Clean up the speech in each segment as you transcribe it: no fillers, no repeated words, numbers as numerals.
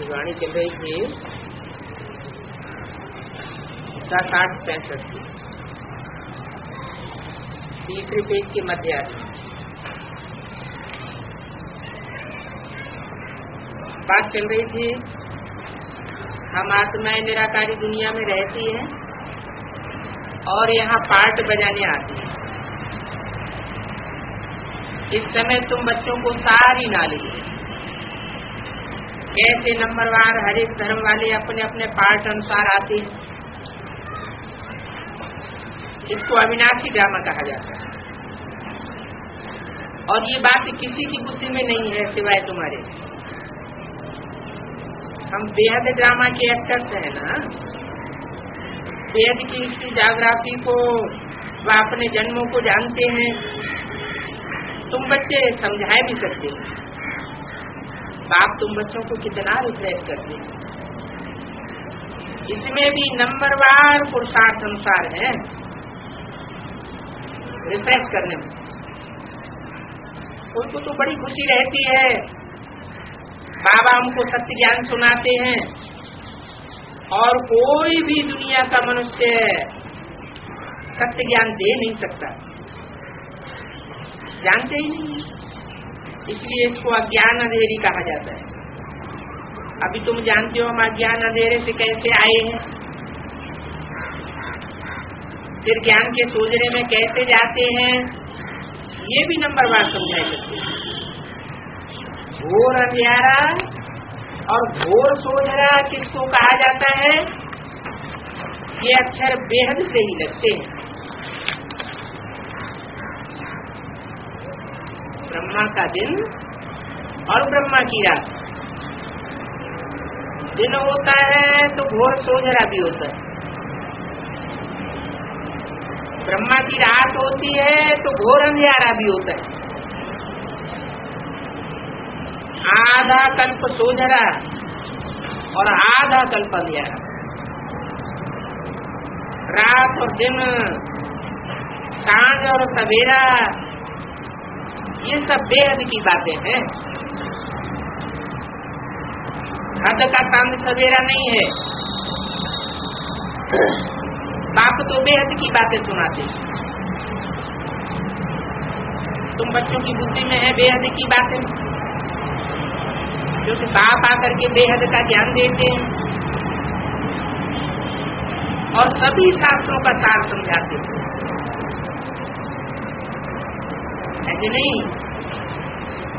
वाणी चल रही थी 7-8-65 की, तीसरे पेज के मध्य बात चल रही थी। हम आत्माएं निराकारी दुनिया में रहती हैं और यहाँ पार्ट बजाने आती हैं। इस समय तुम बच्चों को सारी नॉलेज है, कैसे नंबरवार हर एक धर्म वाले अपने अपने पार्ट अनुसार आते हैं। इसको अविनाशी ड्रामा कहा जाता है और ये बात किसी की बुद्धि में नहीं है सिवाय तुम्हारे। हम बेहद ड्रामा के एक्टर्स हैं ना, बेहद की इसकी जाग्राफी को व अपने जन्मों को जानते हैं। तुम बच्चे समझा भी सकते हैं, बाप तुम बच्चों को कितना रिफ्रेश करते हैं। इसमें भी नंबरवार पुरुषार्थ अनुसार है रिफ्रेश करने में। उनको तो बड़ी खुशी रहती है, बाबा हमको सत्य ज्ञान सुनाते हैं और कोई भी दुनिया का मनुष्य सत्य ज्ञान दे नहीं सकता, जानते ही नहीं, इसलिए इसको अज्ञान अंधेरी कहा जाता है। अभी तुम जानते हो हम अज्ञान अंधेरे से कैसे आए हैं, फिर ज्ञान के सोजरे में कैसे जाते हैं, ये भी नंबरवार समझा सकते हैं। घोर अंधियारा और घोर सोजरा किसको कहा जाता है, ये अक्षर बेहद से ही लगते हैं। ब्रह्मा का दिन और ब्रह्मा की रात, दिन होता है तो घोर सोजरा भी होता है, ब्रह्मा की रात होती है तो घोर अंधियारा भी होता है। आधा कल्प सोजरा और आधा कल्प अंधियारा, रात और दिन, सांझ और सवेरा, ये सब बेहद की बातें हैं। हद का सांझ सवेरा नहीं है। बाप तो बेहद की बातें सुनाते, तुम बच्चों की बुद्धि में है बेहद की बातें, क्योंकि बाप आकर के बेहद का ज्ञान देते हैं और सभी शास्त्रों का सार समझाते हैं। ऐसे नहीं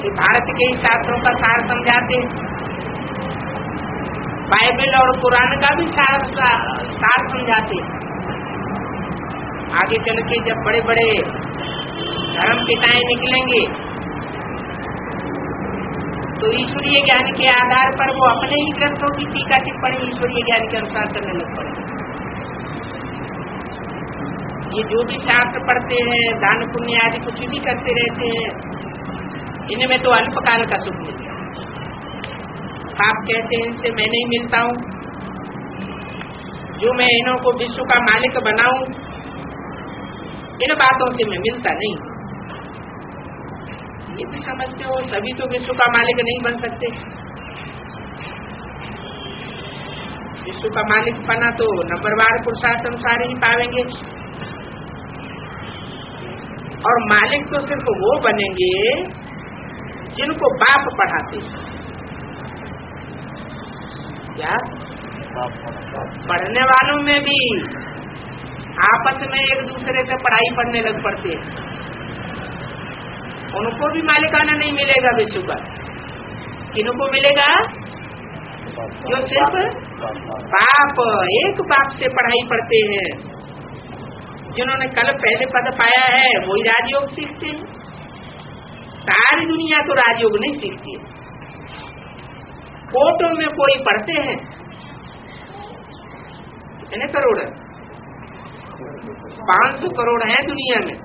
कि भारत के ही शास्त्रों का सार समझाते, बाइबल और कुरान का भी सार समझाते। आगे चल के जब बड़े बड़े धर्म पिताएं निकलेंगे तो ईश्वरीय ज्ञान के आधार पर वो अपने ही ग्रंथों की टीका टिप्पणी ईश्वरीय ज्ञान के अनुसार करने लग पड़े। ये जो भी शास्त्र पढ़ते हैं, दान पुण्य आदि कुछ भी करते रहते हैं, इनमें तो अल्पकाल का सुख मिलता है। आप कहते हैं इनसे मैं नहीं मिलता हूँ, जो मैं इन्हों को विश्व का मालिक बनाऊं, इन बातों से मैं मिलता नहीं। ये भी समझते हो सभी तो विश्व का मालिक नहीं बन सकते। विश्व का मालिक बना तो नंबरवार पुरुषार्थ अनुसार ही पावेंगे, और मालिक तो सिर्फ वो बनेंगे जिनको बाप पढ़ाते। क्या पढ़ने वालों में भी आपस में एक दूसरे से पढ़ाई पढ़ने लग पड़ते हैं, उनको भी मालिकाना नहीं मिलेगा विश्व का। किनको मिलेगा? जो सिर्फ बाप, एक बाप से पढ़ाई पढ़ते हैं, जिन्होंने कल पहले पद पाया है वही राजयोग सीखते हैं। सारी दुनिया तो राजयोग नहीं सीखती है। कोटों में कोई पढ़ते हैं, कितने करोड़, 500 करोड़ है दुनिया में,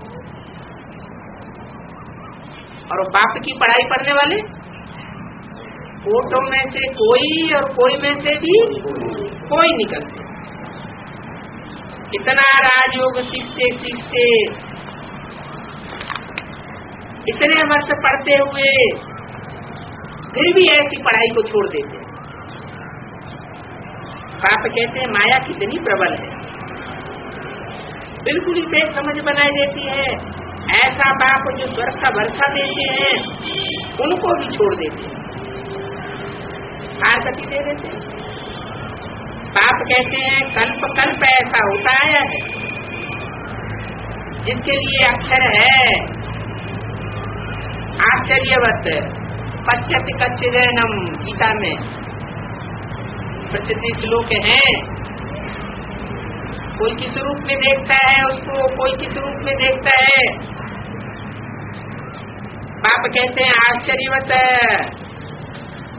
और बाप की पढ़ाई पढ़ने वाले कोटों में से कोई और कोई में से भी कोई निकलते। इतना राजयोग सीखते सीखते, इतने वर्ष पढ़ते हुए फिर भी ऐसी पढ़ाई को छोड़ देते। पाप कहते हैं माया कितनी प्रबल है, बिल्कुल ही बेसमझ बनाई देती है। ऐसा बाप जो स्वर्ग का भरोसा देते हैं उनको भी छोड़ देते हैं, आरती दे देते हैं। पाप कहते हैं कल्प कल्प ऐसा होता आया है जिसके लिए अक्षर है आश्चर्यवत पश्यति कच्चिदैनम, गीता में प्रसिद्ध श्लोक है। कोई किस रूप में देखता है उसको, कोई किस रूप में देखता है। पाप कहते हैं आश्चर्यवत,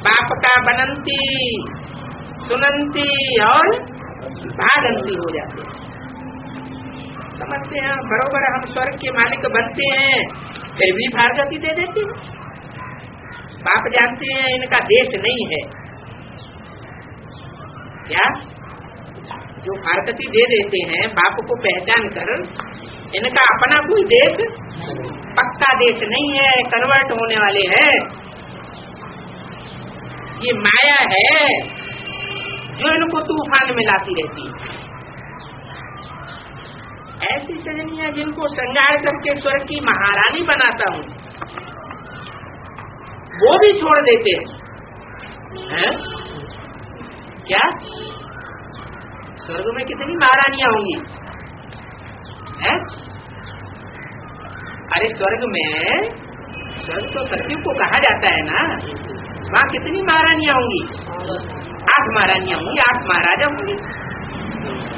पाप का बनंती सुनंती और भागंती हो जाते हैं। समझते हैं बरोबर हम स्वर्ग के मालिक बनते हैं फिर भी भागंती दे देते हैं। पाप जानते हैं इनका देश नहीं है क्या, जो भागंती दे देते हैं बाप को पहचान कर, इनका अपना कोई देश पक्का देश नहीं है, कन्वर्ट होने वाले हैं। ये माया है जो इनको तूफान में लाती रहती है। ऐसी सजनियां जिनको श्रृंगार करके स्वर्ग की महारानी बनाता हूँ वो भी छोड़ देते हैं। क्या स्वर्ग में कितनी महारानियां होंगी हैं? अरे स्वर्ग तो सत्यु को कहा जाता है ना, वहाँ कितनी महारानियां होंगी? 8 महारानियां होंगी, 8 महाराजा होंगे।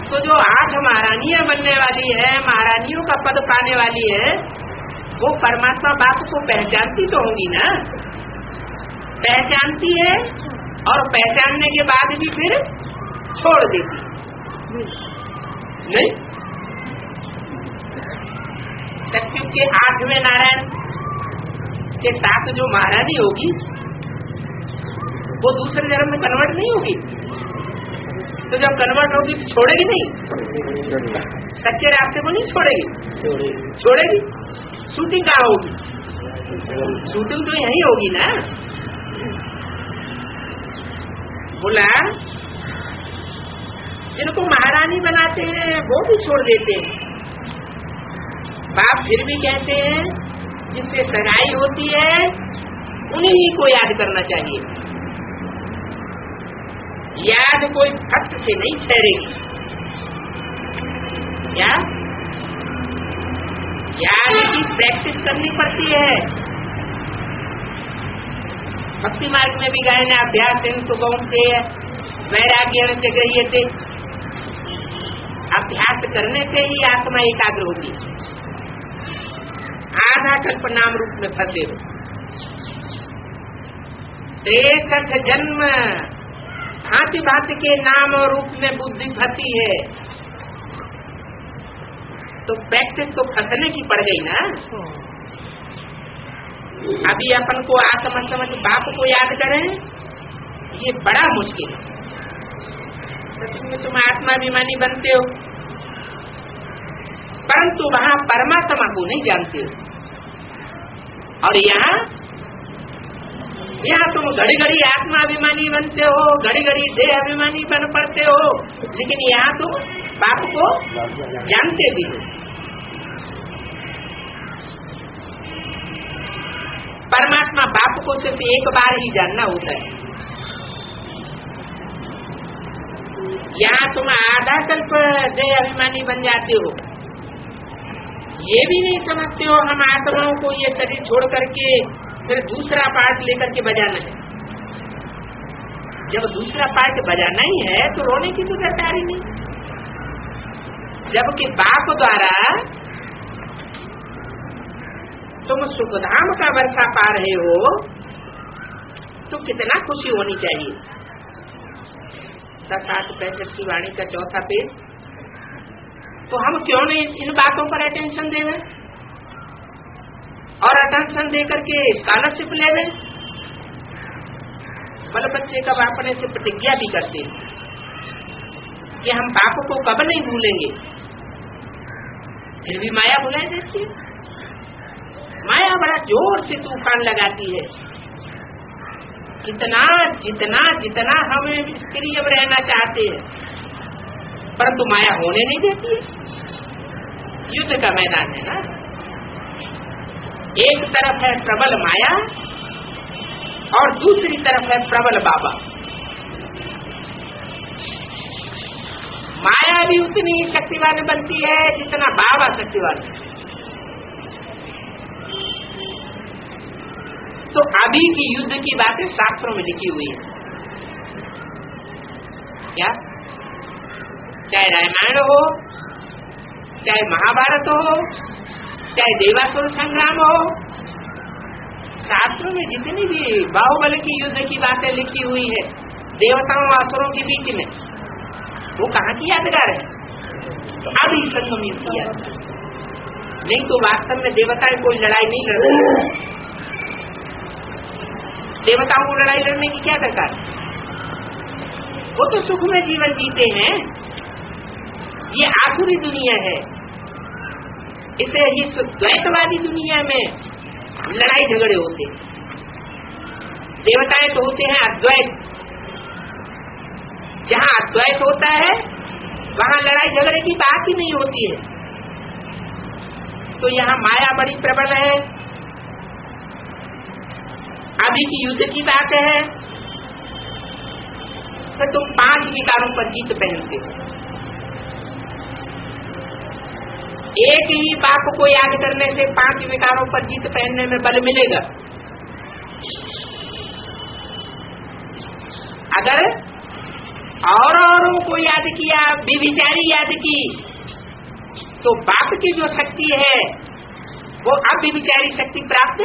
तो जो 8 महारानियां बनने वाली है, महारानियों का पद पाने वाली है, वो परमात्मा बाप को पहचानती तो होंगी ना। पहचानती है और पहचानने के बाद भी फिर छोड़ देती नहीं। सत्यु के 8वें नारायण के साथ जो महारानी होगी वो दूसरे जन्म में कन्वर्ट नहीं होगी। तो जब कन्वर्ट होगी तो छोड़ेगी नहीं, सच्चे रास्ते को नहीं छोड़ेगी। छोड़ेगी शूटिंग कहाँ होगी? शूटिंग तो यही होगी ना। बोला जिनको महारानी बनाते हैं वो भी छोड़ देते हैं। बाप फिर भी कहते हैं जिससे सगाई होती है उन्हीं को याद करना चाहिए। याद कोई फट से नहीं ठहरेगी। क्या याद की प्रैक्टिस करनी पड़ती है। भक्ति मार्ग में भी गाय ने अभ्यास से वैराग्य से गई थे। अभ्यास करने से ही आत्मा एकाग्र होती है। आधा कल्प नाम रूप में फंसे हो 63 जन्म भांति भांति के नाम और रूप में बुद्धि फंसी है। तो प्रैक्टिस तो फंसने की पड़ गई ना। अभी अपन को आत्मा समझ बाप को याद करें ये बड़ा मुश्किल है। सच में तुम आत्माभिमानी बनते हो परंतु वहाँ परमात्मा को नहीं जानते हो। और यहाँ तुम घड़ी घड़ी आत्माभिमानी बनते हो, घड़ी घड़ी देह अभिमानी बन पड़ते हो, लेकिन यहाँ तुम बाप को जानते भी हो। परमात्मा बाप को सिर्फ एक बार ही जानना होता है। यहाँ तुम आधा कल्प देह अभिमानी बन जाते हो। ये भी नहीं समझते हो हम आत्माओं को ये शरीर छोड़ करके फिर दूसरा पार्ट लेकर के बजाना है। जब दूसरा पार्ट बजाना ही है तो रोने की तो दरकार ही नहीं। जबकि बाप द्वारा तुम सुखधाम का वर्षा पा रहे हो तो कितना खुशी होनी चाहिए। 7-8-65 की वाणी का चौथा पेज। तो हम क्यों नहीं इन बातों पर अटेंशन देवे और अटेंशन दे करके स्कॉलरशिप लेवे। बल बच्चे कब अपने से प्रतिज्ञा भी करते कि हम बाप को कब नहीं भूलेंगे, फिर भी माया भुला देती है। माया बड़ा जोर से तूफान लगाती है। जितना जितना जितना हम स्त्री अब रहना चाहते हैं, परंतु माया होने नहीं देती है। युद्ध का मैदान है ना, एक तरफ है प्रबल माया और दूसरी तरफ है प्रबल बाबा। माया भी उतनी ही शक्तिवान बनती है जितना बाबा शक्तिवान है। तो अभी की युद्ध की बातें शास्त्रों में लिखी हुई है, क्या? चाहे रामायण हो, चाहे महाभारत हो, चाहे देवासुर संग्राम हो, शास्त्रों में जितनी भी बाहुबल की युद्ध की बातें लिखी हुई है देवताओं और असुरों के बीच में, वो कहाँ की यादगार है? अभी संगम युद्ध की यादगार। नहीं तो वास्तव में देवताएं कोई लड़ाई नहीं लड़ रहे। देवताओं को लड़ाई लड़ने की क्या दरकार? वो तो सुख में जीवन जीते हैं। ये आसुरी दुनिया है, इसे इस द्वैतवादी दुनिया में लड़ाई झगड़े होते हैं। देवताएं तो होते हैं अद्वैत, जहाँ अद्वैत होता है वहाँ लड़ाई झगड़े की बात ही नहीं होती है। तो यहाँ माया बड़ी प्रबल है। अभी की युद्ध की बात है तो तुम 5 विकारों पर जीत पहनते हो। एक ही बाप को याद करने से 5 विकारों पर जीत पहनने में बल मिलेगा। अगर औरों को याद किया, विचारी याद की, तो बाप की जो शक्ति है वो अब विचारी शक्ति प्राप्त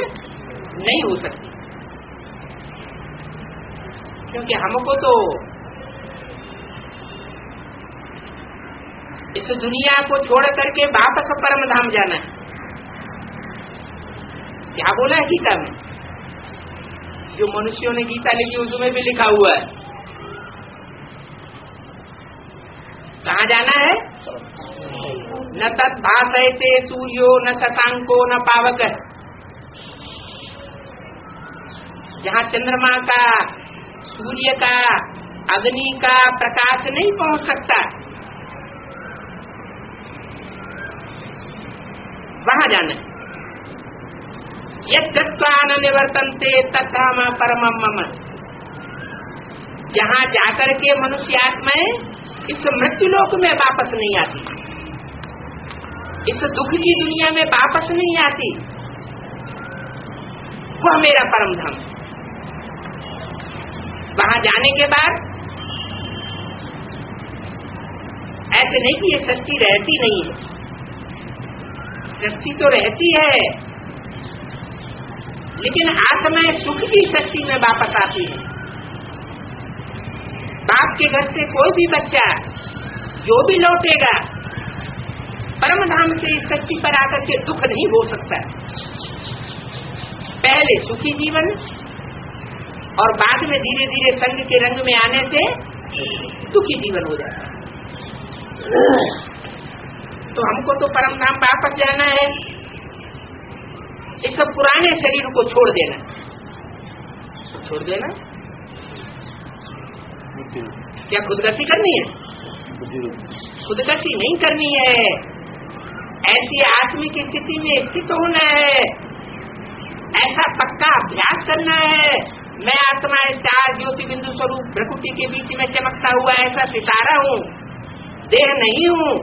नहीं हो सकती, क्योंकि हमको तो इस दुनिया को छोड़ करके वापस परम धाम जाना है। क्या बोला है गीता में? जो मनुष्यों ने गीता लिखी उसमें भी लिखा हुआ है। कहाँ जाना है? न तत् भासयते सूर्यो न शशांको न पावक। जहाँ चंद्रमा का, सूर्य का, अग्नि का प्रकाश नहीं पहुँच सकता, वहाँ जाना है। यद्गत्वा न निवर्तन्ते तद्धाम परमं मम। जहाँ जाकर के मनुष्य आत्माएं इस मृत्युलोक में वापस नहीं आती, इस दुख की दुनिया में वापस नहीं आती, वह मेरा परम धाम। वहाँ जाने के बाद ऐसे नहीं कि ये सृष्टि रहती नहीं है, सृष्टि तो रहती है, लेकिन आत्माएं सुख की सृष्टि में वापस आती है। बाप के घर से कोई भी बच्चा जो भी लौटेगा परम धाम से इस सृष्टि पर आकर के दुख नहीं हो सकता। पहले सुखी जीवन और बाद में धीरे धीरे संग के रंग में आने से दुखी जीवन हो जाता है। तो हमको तो परम धाम वापस जाना है, इस पुराने शरीर को छोड़ देना। छोड़ देना क्या खुदगसी करनी है? खुदगसी नहीं करनी है, ऐसी आत्मिक स्थिति में स्थित होना है, ऐसा पक्का अभ्यास करना है। मैं आत्मा 4 ज्योति बिंदु स्वरूप प्रकृति के बीच में चमकता हुआ ऐसा सितारा हूँ, देह नहीं हूँ।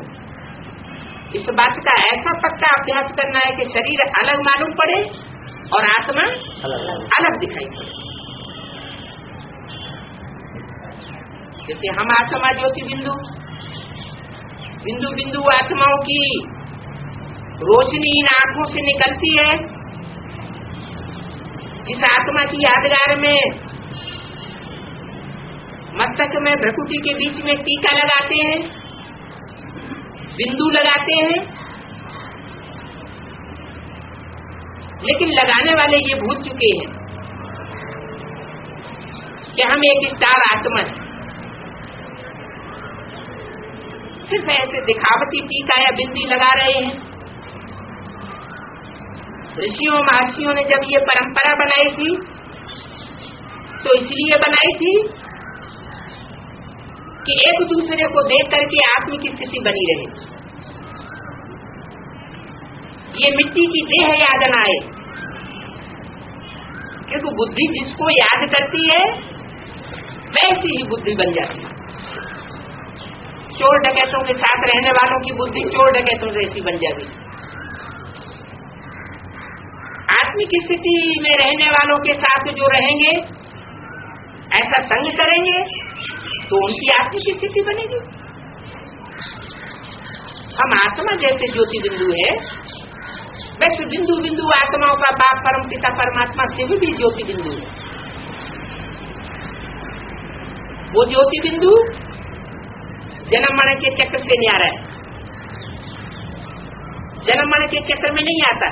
इस बात का ऐसा पक्का अभ्यास करना है कि शरीर अलग मालूम पड़े और आत्मा अलग दिखाई पड़े। जैसे हम आत्मा ज्योति बिंदु बिंदु बिंदु आत्माओं की रोशनी इन आंखों से निकलती है। इस आत्मा की यादगार में मस्तक में भ्रकुटी के बीच में टीका लगाते हैं, बिंदु लगाते हैं, लेकिन लगाने वाले ये भूल चुके हैं कि हम एक स्टार आत्मा है। सिर्फ ऐसे दिखावटी टीका या बिंदी लगा रहे हैं। ऋषियों महर्षियों ने जब ये परंपरा बनाई थी तो इसलिए बनाई थी कि एक दूसरे को देख करके आत्म की स्थिति बनी रहे। ये मिट्टी की देह याद न आए, क्योंकि बुद्धि जिसको याद करती है वैसी ही बुद्धि बन जाती है। चोर डकैतों के साथ रहने वालों की बुद्धि चोर डकैतों जैसी बन जाती। आत्मिक स्थिति में रहने वालों के साथ जो रहेंगे, ऐसा संग करेंगे तो उनकी आत्मिक स्थिति बनेगी। हम आत्मा जैसे ज्योति बिंदु है, वैसे बिंदु बिंदु आत्माओं का बाप परम पिता परमात्मा से भी ज्योति बिंदु है। वो ज्योति बिंदु जन्म मरण के चक्र से न्यारा है, जन्म मरण के चक्र में नहीं आता,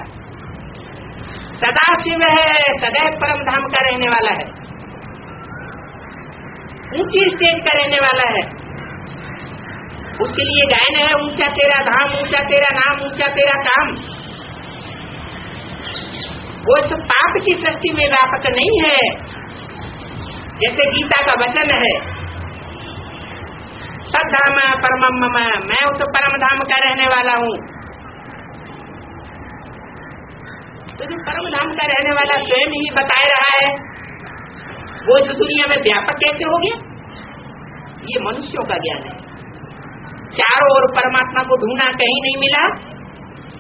सदा शिव है, सदैव परम धाम का रहने वाला है, ऊंची स्टेज का रहने वाला है। उसके लिए गायन है, ऊंचा तेरा धाम, ऊंचा तेरा नाम, ऊंचा तेरा काम। वो इस पाप की सृष्टि में व्यापक नहीं है, जैसे गीता का वचन है, सद्धाम परमम मम, मैं उस परम धाम का रहने वाला हूँ। तो जो परम धाम का रहने वाला स्वयं ही बताए रहा है, वो इस दुनिया में व्यापक कैसे हो गया? ये मनुष्यों का ज्ञान है। चारों ओर परमात्मा को ढूंढा, कहीं नहीं मिला,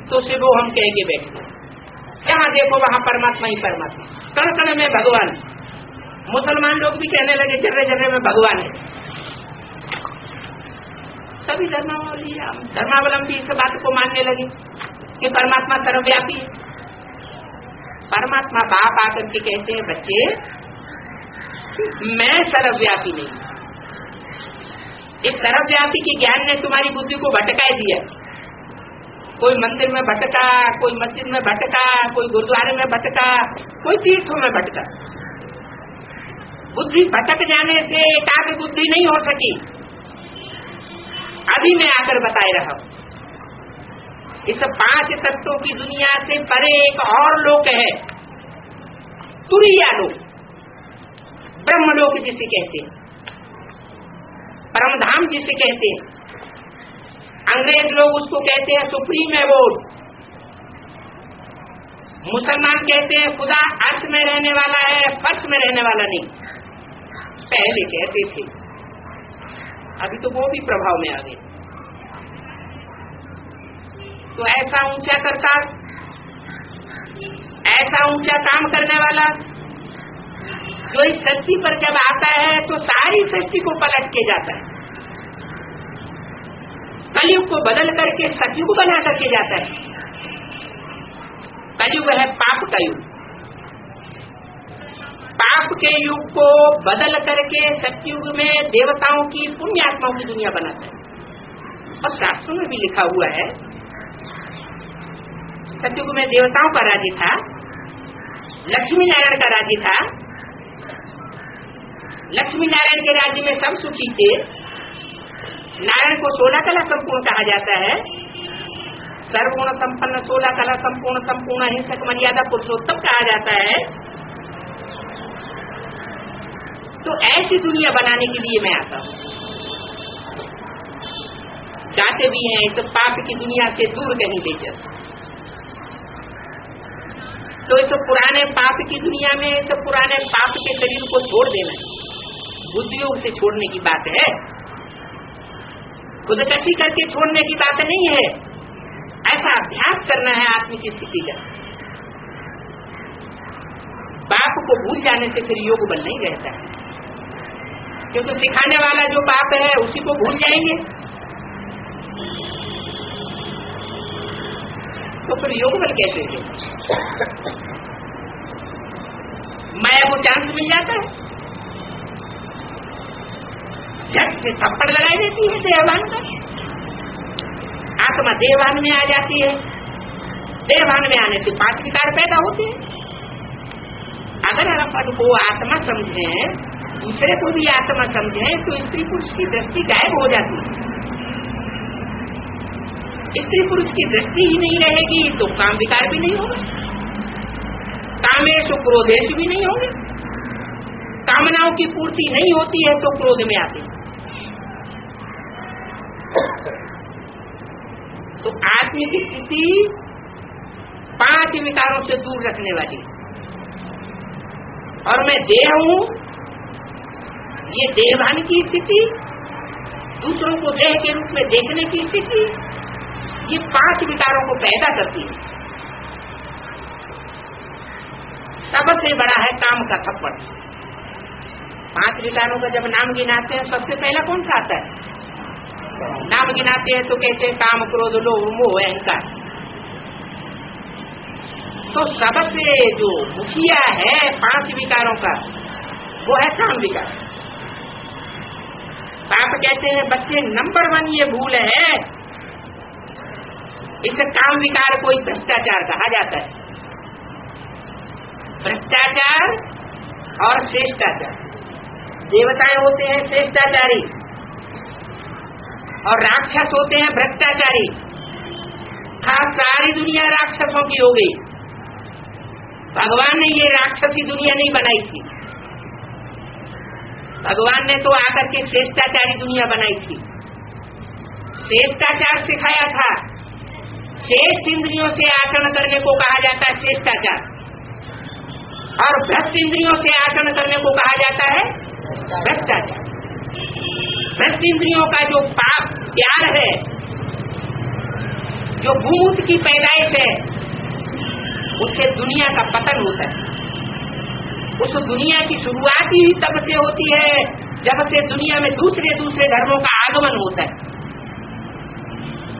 तो सिर्फ वो हम कह के बैठे, जहाँ देखो वहाँ परमात्मा ही परमात्मा, कण कण में भगवान। मुसलमान लोग भी कहने लगे जर्रे जर्रे में भगवान है। सभी धर्मावलंबी इस बात को मानने लगे कि परमात्मा सर्वव्यापी है। परमात्मा बाप आकर के कहते हैं, बच्चे मैं सर्वव्यापी नहीं। इस सर्वव्यापी के ज्ञान ने तुम्हारी बुद्धि को भटकाए दिया। कोई मंदिर में भटका, कोई मस्जिद में भटका, कोई गुरुद्वारे में भटका, कोई तीर्थों में भटका। बुद्धि भटक जाने से एकाग्र बुद्धि नहीं हो सकी। अभी मैं आकर बताए रहा हूं, इस 5 तत्वों की दुनिया से परे एक और लोक है, तुरीया लोक, ब्रह्मलोक जिसे कहते हैं, परमधाम जिसे कहते हैं। अंग्रेज लोग उसको कहते हैं सुप्रीम एबोर्ड, मुसलमान कहते हैं खुदा अर्श में रहने वाला है, फर्श में रहने वाला नहीं। पहले कहते थे, अभी तो वो भी प्रभाव में आ गए। तो ऐसा ऊंचा करता, ऐसा ऊंचा काम करने वाला जो इस सृष्टि पर जब आता है तो सारी सृष्टि को पलट के जाता है, कलयुग को बदल करके सतयुग बना करके जाता है। कलयुग है पाप का युग, पाप के युग को बदल करके सतयुग में देवताओं की पुण्यात्माओं की दुनिया बनाता है। और शास्त्रों में भी लिखा हुआ है, सतयुग में देवताओं का राज्य था, लक्ष्मी नारायण का राज्य था। लक्ष्मी नारायण के राज्य में सब सुखी थे। नारायण को 16 कला संपूर्ण कहा जाता है, सर्वगुण संपन्न, 16 कला संपूर्ण, संपूर्ण हिंसक मर्यादा पुरुषोत्तम कहा जाता है। तो ऐसी दुनिया बनाने के लिए मैं आता हूँ। चाहते भी हैं इस पाप की दुनिया से दूर कहीं ले जाए। तो इस पुराने पाप की दुनिया में इस पुराने पाप के शरीर को छोड़ देना, बुद्धियोग से छोड़ने की बात है, खुदकशी करके छोड़ने की बात नहीं है। ऐसा अभ्यास करना है आत्मिक स्थिति का। पाप को भूल जाने से फिर योग बल नहीं रहता है, क्योंकि सिखाने वाला जो पाप है उसी को भूल जाएंगे तो फिर योग बल कैसे है? माया को चांस मिल जाता है, झट से थप्पड़ लगाई देती है देहभान का, आत्मा देहभान में आ जाती है। देहभान में आने से 5 विकार पैदा होते हैं। अगर अपन को आत्मा समझे, दूसरे को भी आत्मा समझे, तो स्त्री पुरुष की दृष्टि गायब हो जाती है। स्त्री पुरुष की दृष्टि ही नहीं रहेगी तो काम विकार भी नहीं होगा, कामेश क्रोधेश भी नहीं होंगे। कामनाओं की पूर्ति नहीं होती है तो क्रोध में आते हैं। तो आत्मिक स्थिति 5 विकारों से दूर रखने वाली, और मैं देह हूं, ये देहभान की स्थिति, दूसरों को देह के रूप में देखने की स्थिति, ये 5 विकारों को पैदा करती है। सबसे बड़ा है काम का थप्पड़। 5 विकारों का जब नाम गिनाते हैं सबसे पहला कौन सा आता है? नाम गिनाते हैं तो कहते हैं काम, क्रोध, लोभ, मोह, अहंकार। तो सबसे जो मुखिया है 5 विकारों का वो है काम विकार। पाप कहते हैं बच्चे नंबर 1 ये भूल है, इस काम विकार को भ्रष्टाचार कहा जाता है। भ्रष्टाचार और श्रेष्ठाचार। देवताएं होते हैं श्रेष्ठाचारी और राक्षस होते हैं भ्रष्टाचारी। खास सारी दुनिया राक्षसों की हो गई। भगवान ने ये राक्षसी दुनिया नहीं बनाई थी, भगवान ने तो आकर के श्रेष्ठाचारी दुनिया बनाई थी। श्रेष्ठाचार सिखाया था। श्रेष्ठ इंद्रियों से आचरण करने को कहा जाता है श्रेष्ठाचार, और भ्रष्ट इंद्रियों से आचरण करने को कहा जाता है भ्रष्टाचार। भ्रष्ट इंद्रियों का जो पाप प्यार है, जो भूत की पैदाइश है, उससे दुनिया का पतन होता है। उस दुनिया की शुरुआत ही तब से होती है जब से दुनिया में दूसरे दूसरे धर्मों का आगमन होता है।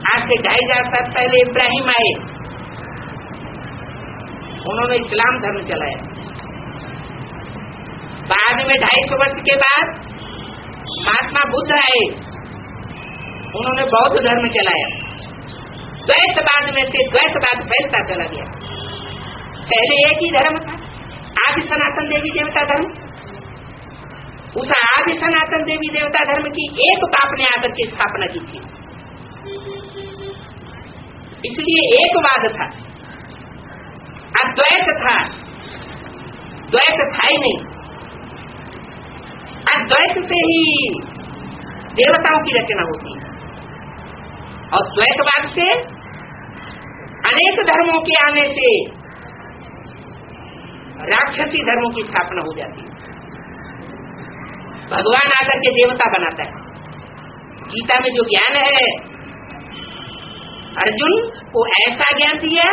आज से 2500 साल पहले इब्राहिम आए, उन्होंने इस्लाम धर्म चलाया। बाद में 250 वर्ष के बाद महात्मा बुद्ध आए, उन्होंने बौद्ध धर्म चलाया। द्वैतवाद में से द्वैतवाद फैलता चला गया। पहले एक ही धर्म था, आदि सनातन देवी देवता धर्म। उस आदि सनातन देवी देवता धर्म की एक बाप ने आकर के स्थापना की थी, इसलिए एकवाद था, अद्वैत था। द्वैत था ही नहीं। अद्वैत से ही देवताओं की रचना होती है, और द्वैतवाद से अनेक धर्मों के आने से राक्षसी धर्मों की स्थापना हो जाती है। भगवान आकर के देवता बनाता है। गीता में जो ज्ञान है, अर्जुन को ऐसा ज्ञान दिया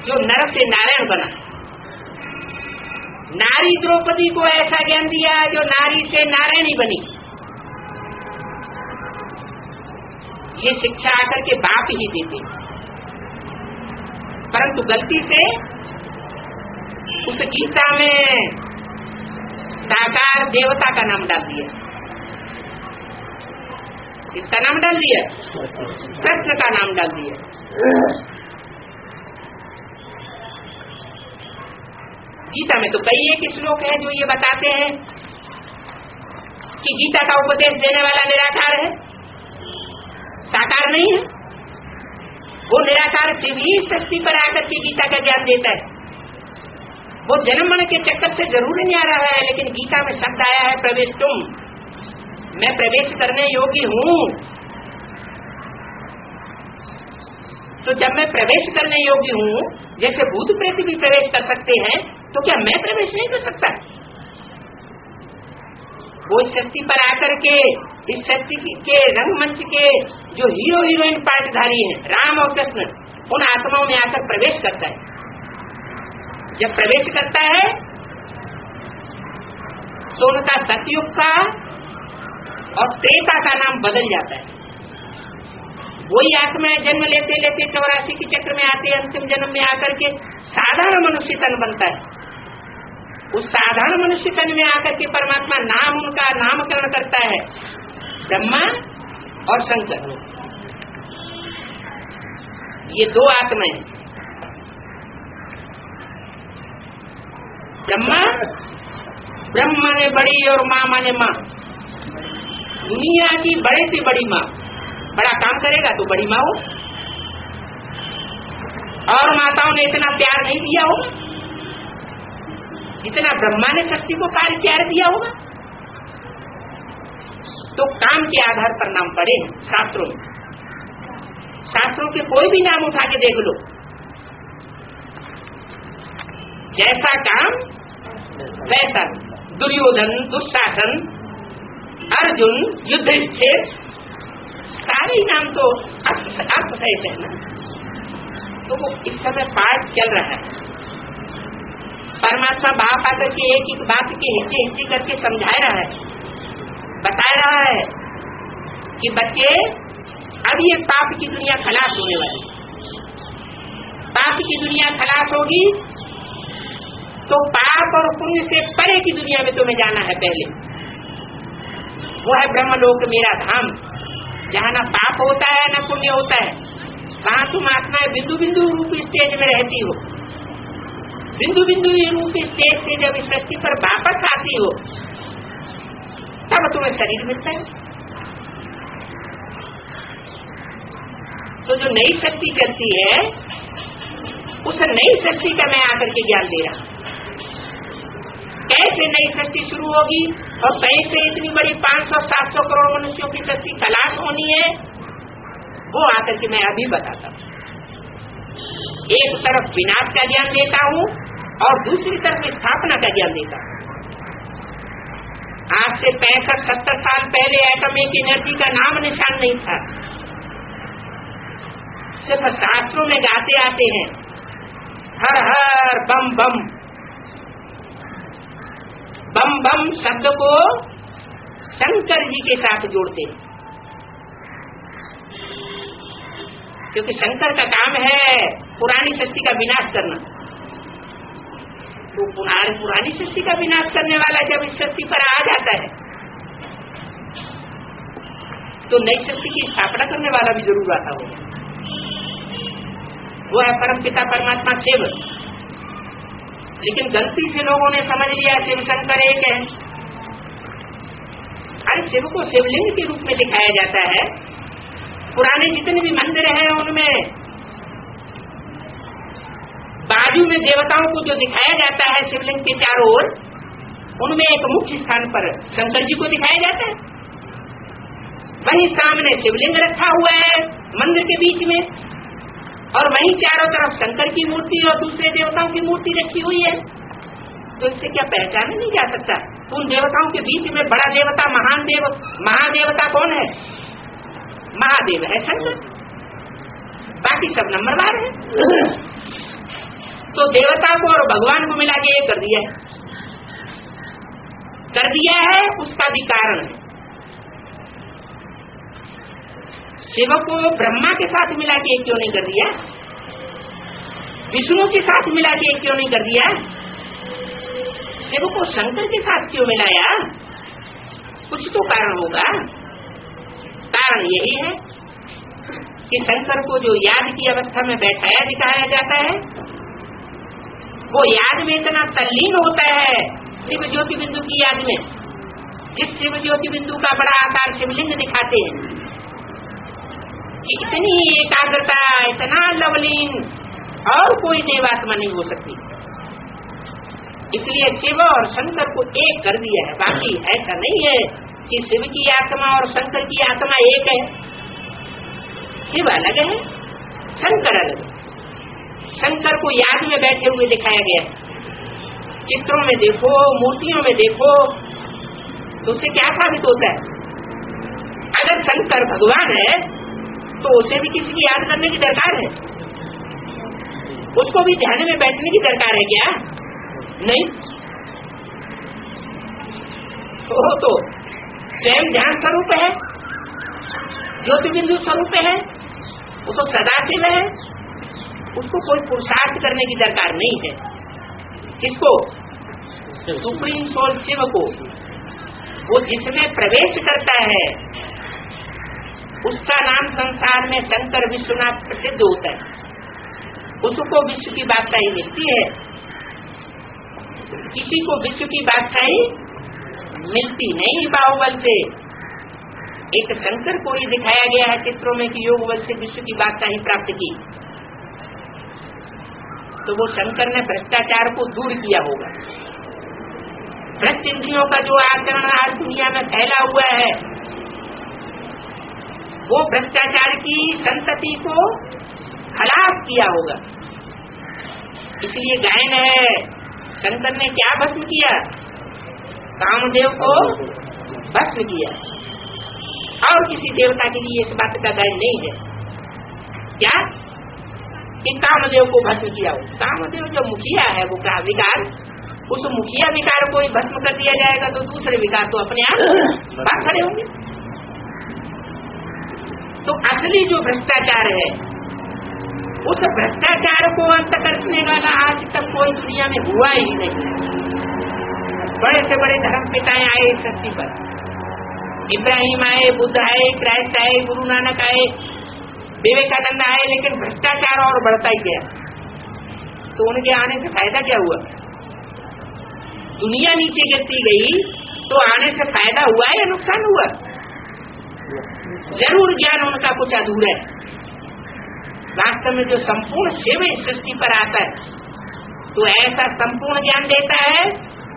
जो नर से नारायण बना। नारी द्रौपदी को ऐसा ज्ञान दिया जो नारी से नारायणी बनी। ये शिक्षा आकर के बाप ही देते, परंतु गलती से उस गीता में साकार देवता का नाम डाल दिया। किसका नाम डाल दिया? कृष्ण का नाम डाल दिया। गीता में तो कई एक श्लोक है जो ये बताते हैं कि गीता का उपदेश देने वाला निराकार है, साकार नहीं है। वो निराकार शिव ही सृष्टि पर आकर के गीता का ज्ञान देता है। वो जन्म मरण के चक्कर से जरूर नहीं आ रहा है, लेकिन गीता में शब्द आया है प्रवेश तुम, मैं प्रवेश करने योग्य हूँ। तो जब मैं प्रवेश करने योग्य हूँ, जैसे भूत प्रेत भी प्रवेश कर सकते हैं, तो क्या मैं प्रवेश नहीं कर सकता? वो इस शक्ति पर आकर के, इस शक्ति के रंगमंच के जो हीरो हीरोइन पार्टधारी हैं, राम और कृष्ण, उन आत्माओं में आकर प्रवेश करता है। जब प्रवेश करता है तो उनका सतयुग का और त्रेता का नाम बदल जाता है। वही आत्मा जन्म लेते लेते 84 के चक्र में आते, अंतिम जन्म में आकर के साधारण मनुष्य तन बनता है। उस साधारण मनुष्य तन में आकर के परमात्मा नाम उनका नामकरण करता है, ब्रह्मा और शंकर। ये 2 आत्माएं, ब्रह्मा, ब्रह्म माने बड़ी और माँ माने माँ। दुनिया की बड़े से बड़ी माँ, बड़ा काम करेगा तो बड़ी माँ हो। और माताओं ने इतना प्यार नहीं दिया होगा। जितना ब्रह्मा ने सृष्टि को कार्य किया दिया होगा। तो काम के आधार पर नाम पड़े शास्त्रों में। शास्त्रों के कोई भी नाम उठा के देख लो, जैसा काम वैसा। दुर्योधन, दुशासन, अर्जुन, युधिष्ठिर, सारे नाम तो अर्थ सहित है ना। तो वो इस समय पाठ चल रहा है। परमात्मा बाप आकर के एक एक बात की हिस्से हिस्से करके समझा रहा है, बता रहा है कि बच्चे अब ये पाप की दुनिया खलास होने वाली। पाप की दुनिया खलास होगी तो पाप और पुण्य से परे की दुनिया में तुम्हें जाना है। पहले वो है ब्रह्मलोक, मेरा धाम, जहाँ न पाप होता है न पुण्य होता है। वहाँ तुम आत्मा बिंदु बिंदु रूप स्टेज में रहती हो। बिंदु बिंदु रूप स्टेज से जब इस सृष्टि पर वापस आती हो तब तुम्हें शरीर मिलता है। तो जो नई शक्ति चलती है उस नई शक्ति का मैं आकर के ज्ञान दे रहा हूँ। कैसे नई शक्ति शुरू होगी और कैसे इतनी बड़ी 500-700 करोड़ मनुष्यों की शक्ति तलाश होनी है, वो आकर के मैं अभी बताता हूँ। एक तरफ विनाश का ज्ञान देता हूँ और दूसरी तरफ स्थापना का ज्ञान देता हूँ। आज से 65-70 साल पहले एटॉमिक एनर्जी का नाम निशान नहीं था। सिर्फ शास्त्रों में गाते आते हैं हर हर बम बम। बम बम शब्द को शंकर जी के साथ जोड़ते हैं, क्योंकि शंकर का काम है पुरानी शक्ति का विनाश करना। तो पुरानी शक्ति का विनाश करने वाला जब इस शक्ति पर आ जाता है तो नई शक्ति की स्थापना करने वाला भी जरूर आता होगा। वो है परम पिता परमात्मा शिव। लेकिन गलती से लोगों ने समझ लिया शिव शंकर एक है। अरे शिव को शिवलिंग के रूप में दिखाया जाता है। पुराने जितने भी मंदिर हैं उनमें बाजू में देवताओं को जो दिखाया जाता है शिवलिंग के चारों ओर, उनमें एक मुख्य स्थान पर शंकर जी को दिखाया जाता है। वहीं सामने शिवलिंग रखा हुआ है मंदिर के बीच में, और वहीं चारों तरफ शंकर की मूर्ति और दूसरे देवताओं की मूर्ति रखी हुई है। तो इससे क्या पहचाना नहीं जा सकता? उन देवताओं के बीच में बड़ा देवता, महान देव, महादेवता कौन है? महादेव है शंकर, बाकी सब नंबरदार है। तो देवता को और भगवान को मिला के एक कर दिया है, उसका भी कारण है। शिव को ब्रह्मा के साथ मिला के क्यों नहीं कर दिया? विष्णु के साथ मिला के क्यों नहीं कर दिया? शिव को शंकर के साथ क्यों मिलाया? कुछ तो कारण होगा। कारण यही है कि शंकर को जो याद की अवस्था में बैठाया दिखाया जाता है, वो याद में इतना तल्लीन होता है शिव ज्योति बिंदु की याद में। जिस शिव ज्योति बिंदु का बड़ा आकार शिवलिंग दिखाते हैं, इतनी एकाग्रता, इतना लवलीन और कोई देवात्मा नहीं हो सकती। इसलिए शिव और शंकर को एक कर दिया है। बाकी ऐसा नहीं है कि शिव की आत्मा और शंकर की आत्मा एक है। शिव अलग है, शंकर अलग है। शंकर को याद में बैठे हुए दिखाया गया। चित्रों में देखो, मूर्तियों में देखो, तो उससे क्या साबित होता है? अगर शंकर भगवान है तो उसे भी किसी की याद करने की दरकार है? उसको भी ध्यान में बैठने की दरकार है क्या? नहीं। तो स्वयं ध्यान स्वरूप है, ज्योति बिंदु स्वरूप है, वो तो सदा शिव है। उसको कोई पुरुषार्थ करने की दरकार नहीं है। किसको? सुप्रीम सोल शिव को। वो जिसमें प्रवेश करता है उसका नाम संसार में शंकर विश्वनाथ प्रसिद्ध होता है। उसको विश्व की बादशाही मिलती है। किसी को विश्व की बादशाही मिलती नहीं बाहुबल से। एक शंकर को ही दिखाया गया है चित्रों में कि योग बल से विश्व की बादशाही प्राप्त की। तो वो शंकर ने भ्रष्टाचार को दूर किया होगा। भ्रष्ट इंद्रियों का जो आचरण आज दुनिया में फैला हुआ है, वो भ्रष्टाचार की संतति को खलास किया होगा। इसलिए गायन है, शंकर ने क्या भस्म किया? कामदेव को भस्म किया। और किसी देवता के लिए इस बात का गायन नहीं है क्या कि कामदेव को भस्म किया हो। कामदेव जो मुखिया है वो का विकार, उस मुखिया विकार को ही भस्म कर दिया जाएगा तो दूसरे विकार तो अपने आप बाहर खड़े होंगे। तो असली जो भ्रष्टाचार है, उस भ्रष्टाचार को अंत करने वाला आज तक कोई दुनिया में हुआ ही नहीं। बड़े से बड़े धर्म पिताएं आए इस धरती पर, इब्राहिम आए, बुद्ध आए, क्राइस्ट आए, गुरु नानक आए, विवेकानंद आए, लेकिन भ्रष्टाचार और बढ़ता ही गया। तो उनके आने से फायदा क्या हुआ? दुनिया नीचे गिरती गई तो आने से फायदा हुआ या नुकसान हुआ? जरूर ज्ञान उनका कुछ अधूरा है। वास्तव में जो संपूर्ण शिव इस सृष्टि पर आता है तो ऐसा संपूर्ण ज्ञान देता है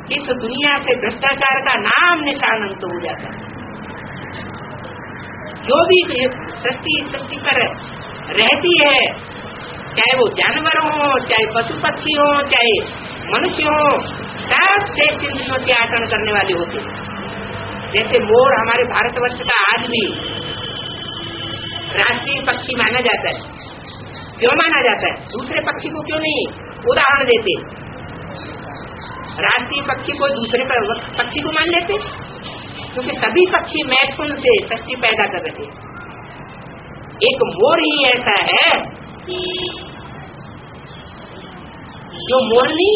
कि इस दुनिया से भ्रष्टाचार का नाम निशान अंत हो जाता है। जो भी सृष्टि पर रहती है, चाहे वो जानवर हो, चाहे पशु पक्षी हो, चाहे मनुष्य हो, सब श्रेष्ठ इंद्रियों से आचरण करने वाले होते हैं। जैसे मोर हमारे भारतवर्ष का आज भी राष्ट्रीय पक्षी माना जाता है। क्यों माना जाता है? दूसरे पक्षी को क्यों नहीं उदाहरण देते? राष्ट्रीय पक्षी को दूसरे पक्षी को मान लेते, क्योंकि सभी पक्षी मैथुन से शक्ति पैदा कर रहे थे। एक मोर ही ऐसा है जो मोरनी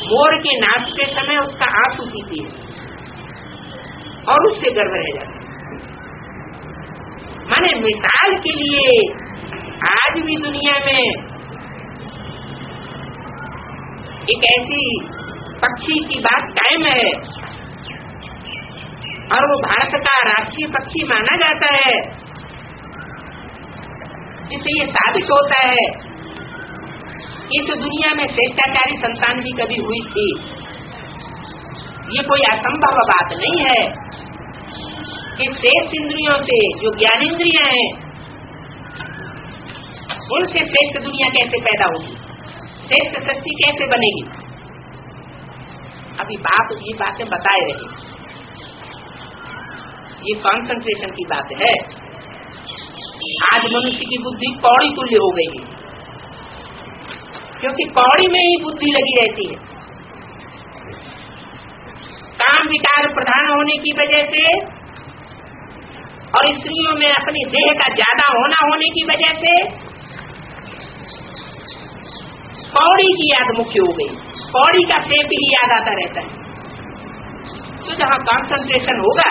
मोर के नाचते समय उसका आंसू पीती है और उससे गर्व रह जाता है। माने मिसाल के लिए आज भी दुनिया में एक ऐसी पक्षी की बात कायम है और वो भारत का राष्ट्रीय पक्षी माना जाता है, जिससे ये साबित होता है कि इस दुनिया में श्रेष्ठाचारी संतान भी कभी हुई थी। ये कोई असंभव बात नहीं है कि श्रेष्ठ इंद्रियों से जो ज्ञानेंद्रियां हैं उनसे श्रेष्ठ दुनिया कैसे पैदा होगी, श्रेष्ठ सृष्टि कैसे बनेगी। अभी बाप ये बातें बताए रहे, ये कंसंट्रेशन की बात है। आज मनुष्य की बुद्धि कौड़ी तुल्य हो गई है, क्योंकि कौड़ी में ही बुद्धि लगी रहती है। काम विकार प्रधान होने की वजह से और स्त्रियों में अपनी देह का ज्यादा होने की वजह से कौड़ी की याद मुख्य हो गई। कौड़ी का सेप ही याद आता रहता है। तो जहाँ कंसंट्रेशन होगा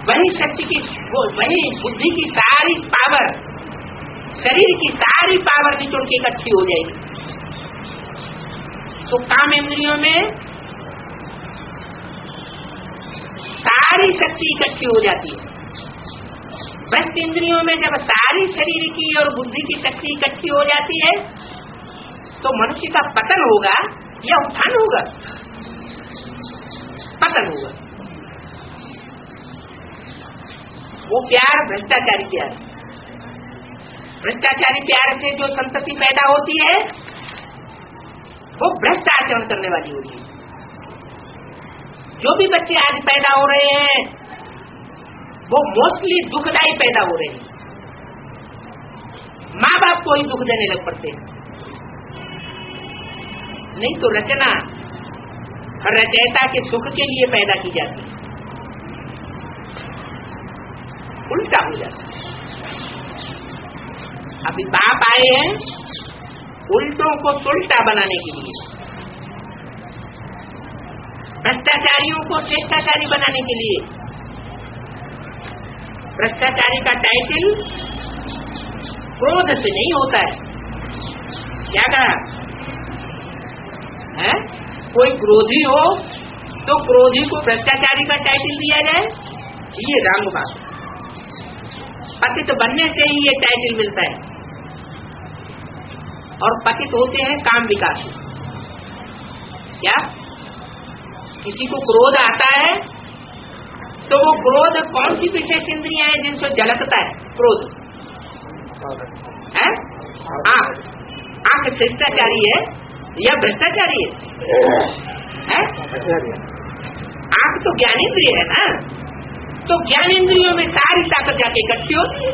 वही शक्ति की, वही बुद्धि की सारी पावर, शरीर की सारी पावर निचोड़ के इकट्ठी हो जाएगी। तो काम इंद्रियों में सारी शक्ति इकट्ठी हो जाती है। भ्रष्ट इंद्रियों में जब सारी शरीर की और बुद्धि की शक्ति इकट्ठी हो जाती है तो मनुष्य का पतन होगा या उत्थान होगा? पतन होगा। वो प्यार भ्रष्टाचारी प्यार, भ्रष्टाचारी प्यार से जो संतति पैदा होती है वो भ्रष्ट आचरण करने वाली होती है। जो भी बच्चे आज पैदा हो रहे हैं वो मोस्टली दुखदायी पैदा हो रहे हैं। माँ बाप को ही दुख देने लग पड़ते हैं। नहीं तो रचना रचयिता के सुख के लिए पैदा की जाती है, उल्टा हो जाता है। अभी बाप आए हैं उल्टों को सुलटा बनाने के लिए, भ्रष्टाचारियों को श्रेष्ठाचारी बनाने के लिए। भ्रष्टाचारी का टाइटल क्रोध से नहीं होता है। क्या कहा है? कोई क्रोधी हो तो क्रोधी को भ्रष्टाचारी का टाइटल दिया जाए, ये रंग बात। पतित बनने से ही ये टाइटल मिलता है और पतित होते हैं काम विकास। क्या किसी को क्रोध आता है तो वो क्रोध कौन सी विशेष इंद्रियां हैं जिनसे झलकता है क्रोध? है आंख शिष्टाचारी है या भ्रष्टाचारी है? आंख तो ज्ञानेंद्रिय है ना, तो ज्ञानेंद्रियों में सारी ताकत जाके इकट्ठी होती है।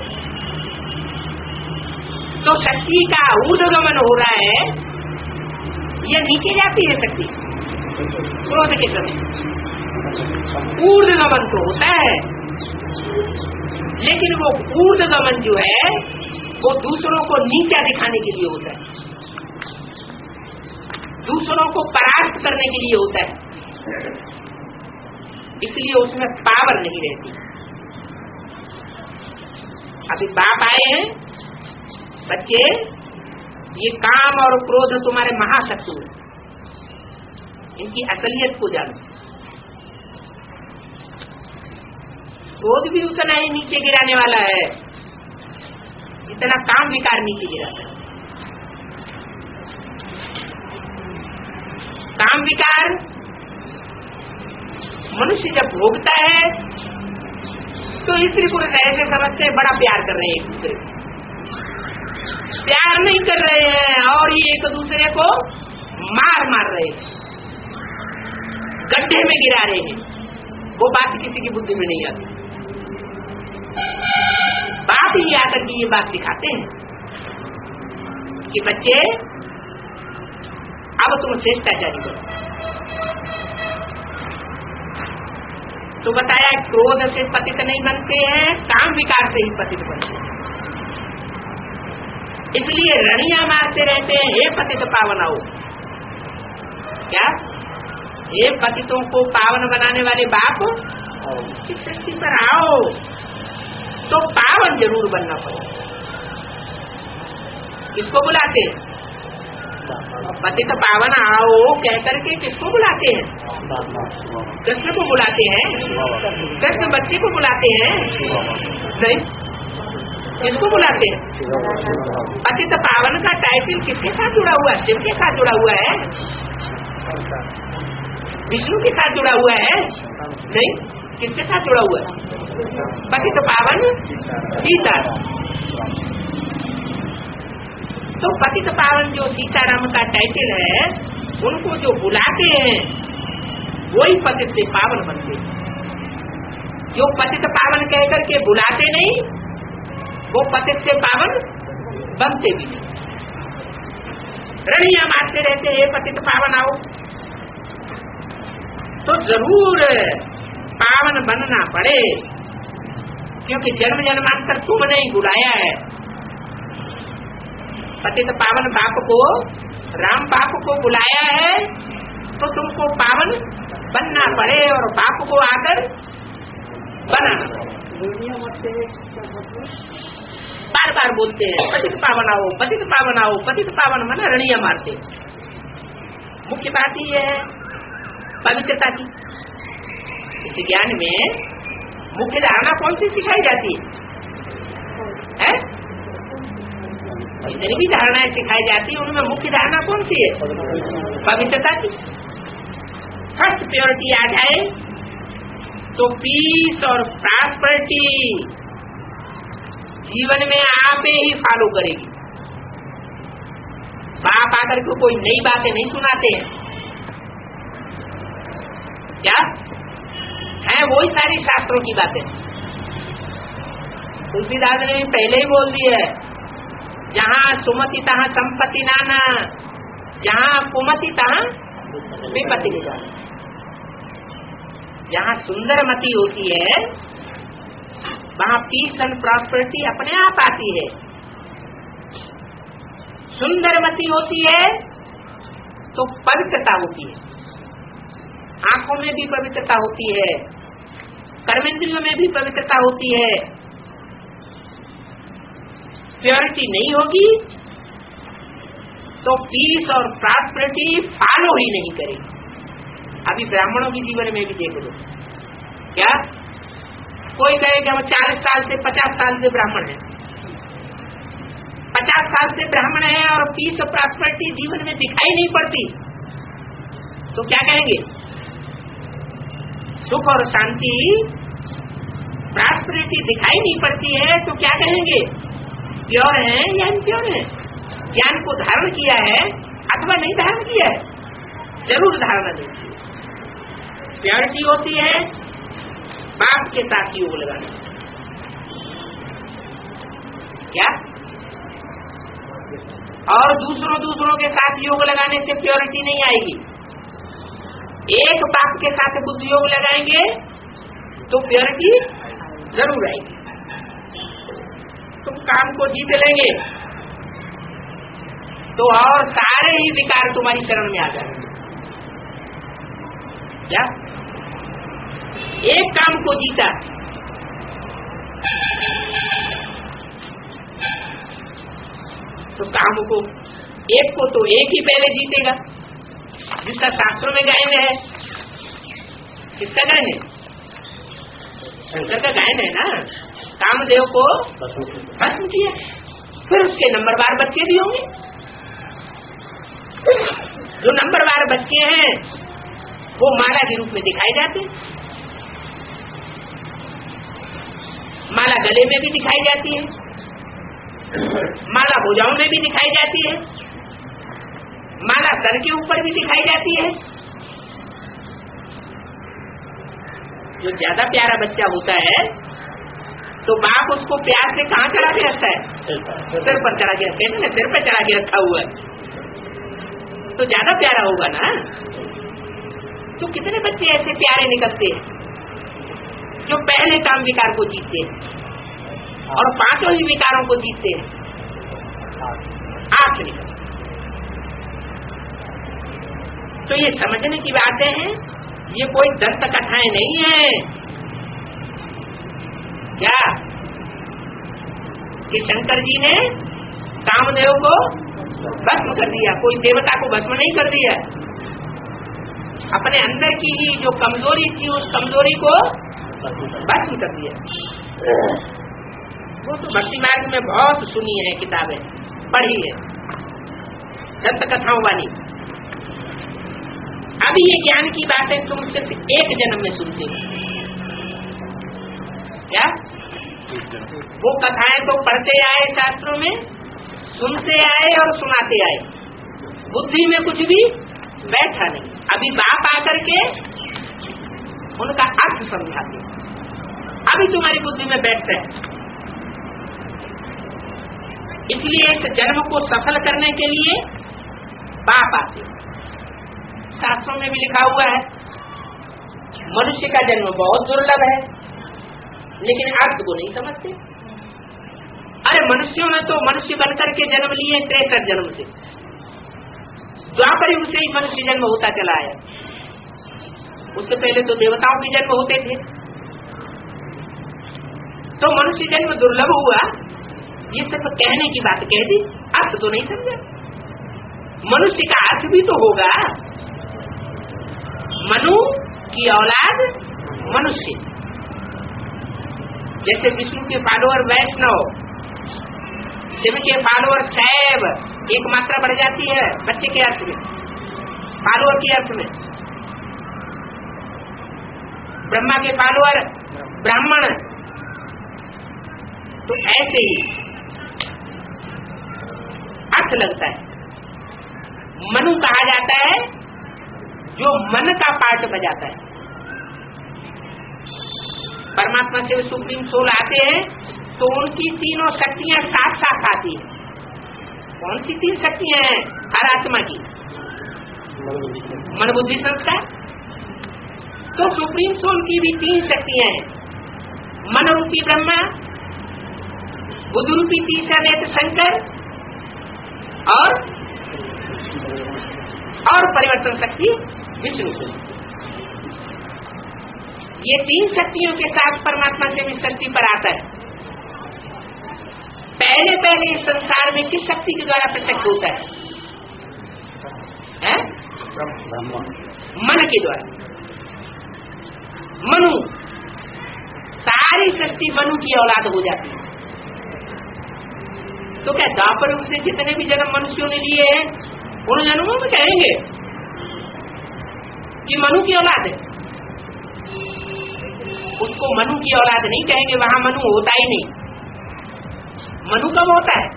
तो शक्ति का ऊर्ध्वगमन हो रहा है, यह नीचे जाती है शक्ति क्रोध के समय। ऊर्ध्वगमन तो होता है, लेकिन वो ऊर्ध्वगमन जो है वो दूसरों को नीचा दिखाने के लिए होता है, दूसरों को परास्त करने के लिए होता है, इसलिए उसमें पावर नहीं रहती। अभी बाप आए हैं, बच्चे ये काम और क्रोध तुम्हारे महाशत्रु है, इनकी असलियत को जानो। क्रोध भी उतना ही नीचे गिराने वाला है जितना काम विकार नीचे गिराता है। काम विकार मनुष्य जब भोगता है तो स्त्री पुरुष ऐसे समझते हैं बड़ा प्यार कर रहे हैं एक दूसरे को, प्यार नहीं कर रहे हैं और ये एक दूसरे को मार रहे हैं, गड्ढे में गिरा रहे हैं। वो बात किसी की बुद्धि में नहीं आती। बाप ही आकर के ये बात सिखाते हैं कि बच्चे अब तुम शिष्टाचारी बनो। तो बताया क्रोध से पतित नहीं बनते हैं, काम विकार से ही पतित बनते हैं। इसलिए रणिया मारते रहते हैं, हे पतित पावन आओ। क्या? हे पतितों को पावन बनाने वाले बाप इस सृष्टि पर आओ। तो पावन जरूर बनना पड़ेगा। किसको बुलाते हैं? पतित पावन आओ कह करके किसको बुलाते हैं? कृष्ण को बुलाते हैं। कृष्ण बच्चे को बुलाते हैं नहीं, किसको बुलाते हैं? पतित पावन का टाइटल किसके साथ जुड़ा हुआ है? शिव के साथ जुड़ा हुआ है, विष्णु के साथ जुड़ा हुआ है नहीं, किसके साथ जुड़ा हुआ है? पतित पावन सीता। तो पतित पावन जो सीताराम का टाइटल है, उनको जो बुलाते हैं वही पतित से पावन बनते हैं। जो पतित पावन कह करके बुलाते नहीं, वो पतित से पावन बनते भी नहीं। रणिया मारते रहते हैं, पतित पावन आओ। तो जरूर पावन बनना पड़े, क्योंकि जन्म जन्मांतर तुमने ही बुलाया है। पतित पावन बाप को, राम बाप को बुलाया है, तो तुमको पावन बनना पड़े और बाप को आकर बनाना। बार बार बोलते हैं पतित पावन आओ, पतित पावन आओ, पतित पावन मना रणिया मारते। मुख्य बात ये है पवित्रता की। इस ज्ञान में मुख्य धारणा कौन सी सिखाई जाती है? जितनी भी धारणाएं सिखाई जाती है उनमें मुख्य धारणा कौन सी है? पवित्रता की। फर्स्ट प्योरिटी आ जाए तो पीस और प्रॉस्पेरिटी जीवन में आप ही फॉलो करेगी। बाप आकर के कोई नई बातें नहीं सुनाते हैं, क्या है? वही सारी शास्त्रों की बातें। तुलसीदास ने पहले ही बोल दी है, जहाँ सुमति तहाँ संपत्ति नाना, जहाँ कुमति तहाँ विपत्ति ले जाना। जहाँ सुंदरमती होती है वहाँ पीस एंड प्रॉस्पेरिटी अपने आप आती है। सुंदरमती होती है तो पवित्रता होती है, आंखों में भी पवित्रता होती है, कर्मेंद्रियों में भी पवित्रता होती है। प्योरिटी नहीं होगी तो पीस और प्रॉस्पेरिटी फॉलो ही नहीं करेगी। अभी ब्राह्मणों के जीवन में भी देख लो, क्या कोई कहेगा वो 40 साल से 50 साल से ब्राह्मण है, 50 साल से ब्राह्मण है और पीस और प्रॉस्पेरिटी जीवन में दिखाई नहीं पड़ती, तो क्या कहेंगे? सुख और शांति, प्रॉस्पेरिटी दिखाई नहीं पड़ती है तो क्या कहेंगे, प्योर है या इम्प्योर है? ज्ञान को धारण किया है अथवा नहीं धारण किया है? जरूर धारणा नहीं की। प्योरिटी होती है बाप के साथ योग लगाने, क्या? और दूसरों के साथ योग लगाने से प्योरिटी नहीं आएगी। एक बाप के साथ बुद्धि योग लगाएंगे तो प्योरिटी जरूर आएगी। तुम काम को जीत लेंगे तो और सारे ही विकार तुम्हारी शरण में आ जाएंगे। क्या? एक काम को जीता तो काम को, एक को तो एक ही पहले जीतेगा, जिसका शास्त्रों में गायन है। किसका गायन है? शंकर का गायन है ना। कामदेव को भस्म किया, फिर उसके नंबरवार बच्चे भी होंगे। जो नंबरवार बच्चे हैं वो माला के रूप में दिखाई जाते हैं। माला गले में भी दिखाई जाती है, माला भुजाओं में भी दिखाई जाती है, माला सर के ऊपर भी दिखाई जाती है। जो ज्यादा प्यारा बच्चा होता है तो बाप उसको प्यार से कहाँ चढ़ा के रखता है? सिर पर चढ़ा के रखते हैं ना, सिर पर चढ़ा के रखा हुआ है तो ज्यादा प्यारा होगा ना। तो कितने बच्चे ऐसे प्यारे निकलते हैं जो पहले काम विकार को जीतते हैं और पांचों ही विकारों को जीतते हैं आखिरी। तो ये समझने की बातें हैं, ये कोई दंत कथाएं नहीं है क्या कि शंकर जी ने कामदेव को भस्म कर दिया। कोई देवता को भस्म नहीं कर दिया, अपने अंदर की ही जो कमजोरी थी उस कमजोरी को भस्म कर दिया। वो तो भक्ति मार्ग में बहुत सुनी है, किताबें पढ़ी है, दंत कथाओं वाली। अभी ये ज्ञान की बातें तुम सिर्फ एक जन्म में सुनते हो क्या? वो कथाएं तो पढ़ते आए, शास्त्रों में सुनते आए और सुनाते आए, बुद्धि में कुछ भी बैठा नहीं। अभी बाप आकर के उनका अर्थ समझाते, अभी तुम्हारी बुद्धि में बैठता है। इसलिए इस जन्म को सफल करने के लिए बाप आते। शास्त्रों में भी लिखा हुआ है मनुष्य का जन्म बहुत दुर्लभ है, लेकिन अर्थ को नहीं समझते। अरे मनुष्यों ने तो मनुष्य बनकर के जन्म लिए 63 जन्म से, द्वापर युग से ही मनुष्य जन्म होता चला आया। उससे पहले तो देवताओं के जन्म होते थे। तो मनुष्य जन्म दुर्लभ हुआ, ये सिर्फ कहने की बात कह दी, अर्थ तो नहीं समझा। मनुष्य का अर्थ भी तो होगा। मनु की औलाद मनुष्य, जैसे विष्णु के फॉलोअर वैष्णव, शिव के फॉलोअर शैव, एक मात्रा बढ़ जाती है बच्चे के अर्थ में, फॉलोअर के अर्थ में। ब्रह्मा के फॉलोअर ब्राह्मण। तो ऐसे ही अर्थ लगता है। मनु कहा जाता है जो मन का पार्ट बजाता है। परमात्मा से सुप्रीम सोल आते हैं तो उनकी तीनों शक्तियां साथ साथ आती है। कौन सी 3 शक्तियां हैं हर आत्मा की? मन बुद्धि संस्कार। तो सुप्रीम सोल की भी 3 शक्तियां हैं, मन रूपी ब्रह्मा, बुद्ध रूपी तीसरा नेत्र शंकर और परिवर्तन शक्ति विष्णु। ये 3 शक्तियों के साथ परमात्मा से भी शक्ति पर आता है। पहले इस संसार में किस शक्ति के द्वारा प्रत्यक्ष होता है? मन के द्वारा। मनु, सारी शक्ति मनु की औलाद हो जाती है। तो क्या द्वापर युग से जितने भी जन्म मनुष्यों ने लिए हैं उन जन्मों में कहेंगे कि मनु की औलाद है? उसको मनु की औलाद नहीं कहेंगे, वहां मनु होता ही नहीं। मनु कब होता है?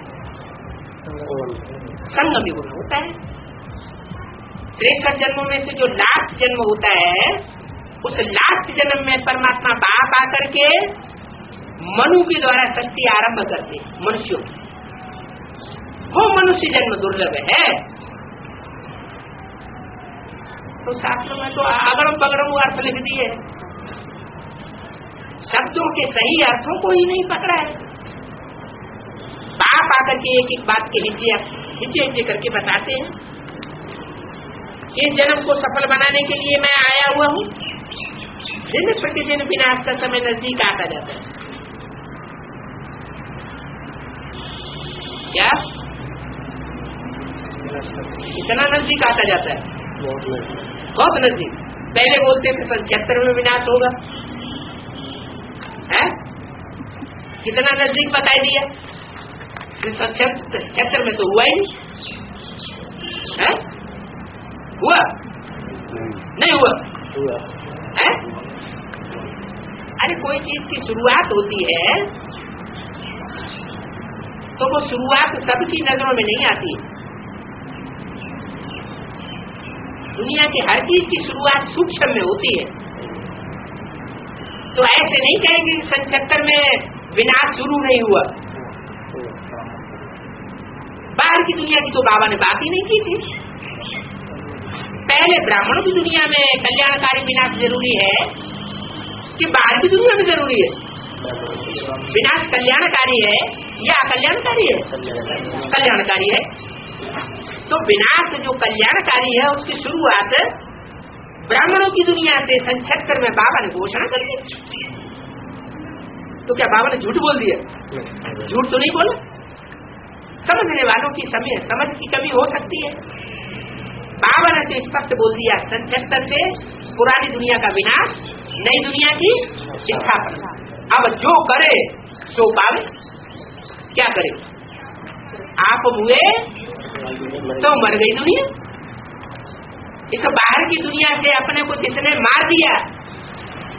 संगम युग में होता है। 63 जन्मों में से जो लास्ट जन्म होता है, उस लास्ट जन्म में परमात्मा बाप आकर के मनु के द्वारा सृष्टि आरंभ करते मनुष्यों की। वो मनुष्य जन्म दुर्लभ है। तो शास्त्रों में तो अगड़म पगड़म अर्थ लिख दिए, शब्दों के सही अर्थों को ही नहीं पकड़ा है। बाप आकर के एक एक बात के हिज्जे करके बताते हैं। इस जन्म को सफल बनाने के लिए मैं आया हुआ हूँ। दिन प्रतिदिन विनाश का समय नजदीक आता जाता है। क्या इतना नजदीक आता जाता है? बहुत नजदीक। पहले बोलते थे 75 में विनाश होगा, है? कितना नजदीक बताई दिया? 76 में तो हुआ ही नहीं, है? हुआ नहीं हुआ है? अरे कोई चीज की शुरुआत होती है तो वो शुरुआत सबकी नजरों में नहीं आती। दुनिया की हर चीज की शुरुआत सूक्ष्म में होती है। तो ऐसे नहीं कहेंगे कि 77 में विनाश शुरू नहीं हुआ। बाहर की दुनिया की तो बाबा ने बात ही नहीं की थी। पहले ब्राह्मणों की दुनिया में कल्याणकारी विनाश जरूरी है कि बाहर की दुनिया में जरूरी है? विनाश कल्याणकारी है या अकल्याणकारी है? कल्याणकारी है। तो विनाश जो कल्याणकारी है उसकी शुरुआत ब्राह्मणों की दुनिया से 76 में बाबा ने घोषणा कर दी। तो क्या बाबा ने झूठ बोल दिया? झूठ तो नहीं बोला। समझने वालों की समझ की कमी हो सकती है। बाबा ने तो स्पष्ट बोल दिया 77 से पुरानी दुनिया का विनाश, नई दुनिया की स्थापना। अब जो करे सो पावे। क्या करे? आप हुए तो मर गई दुनिया। इस बाहर की दुनिया से अपने को जिसने मार दिया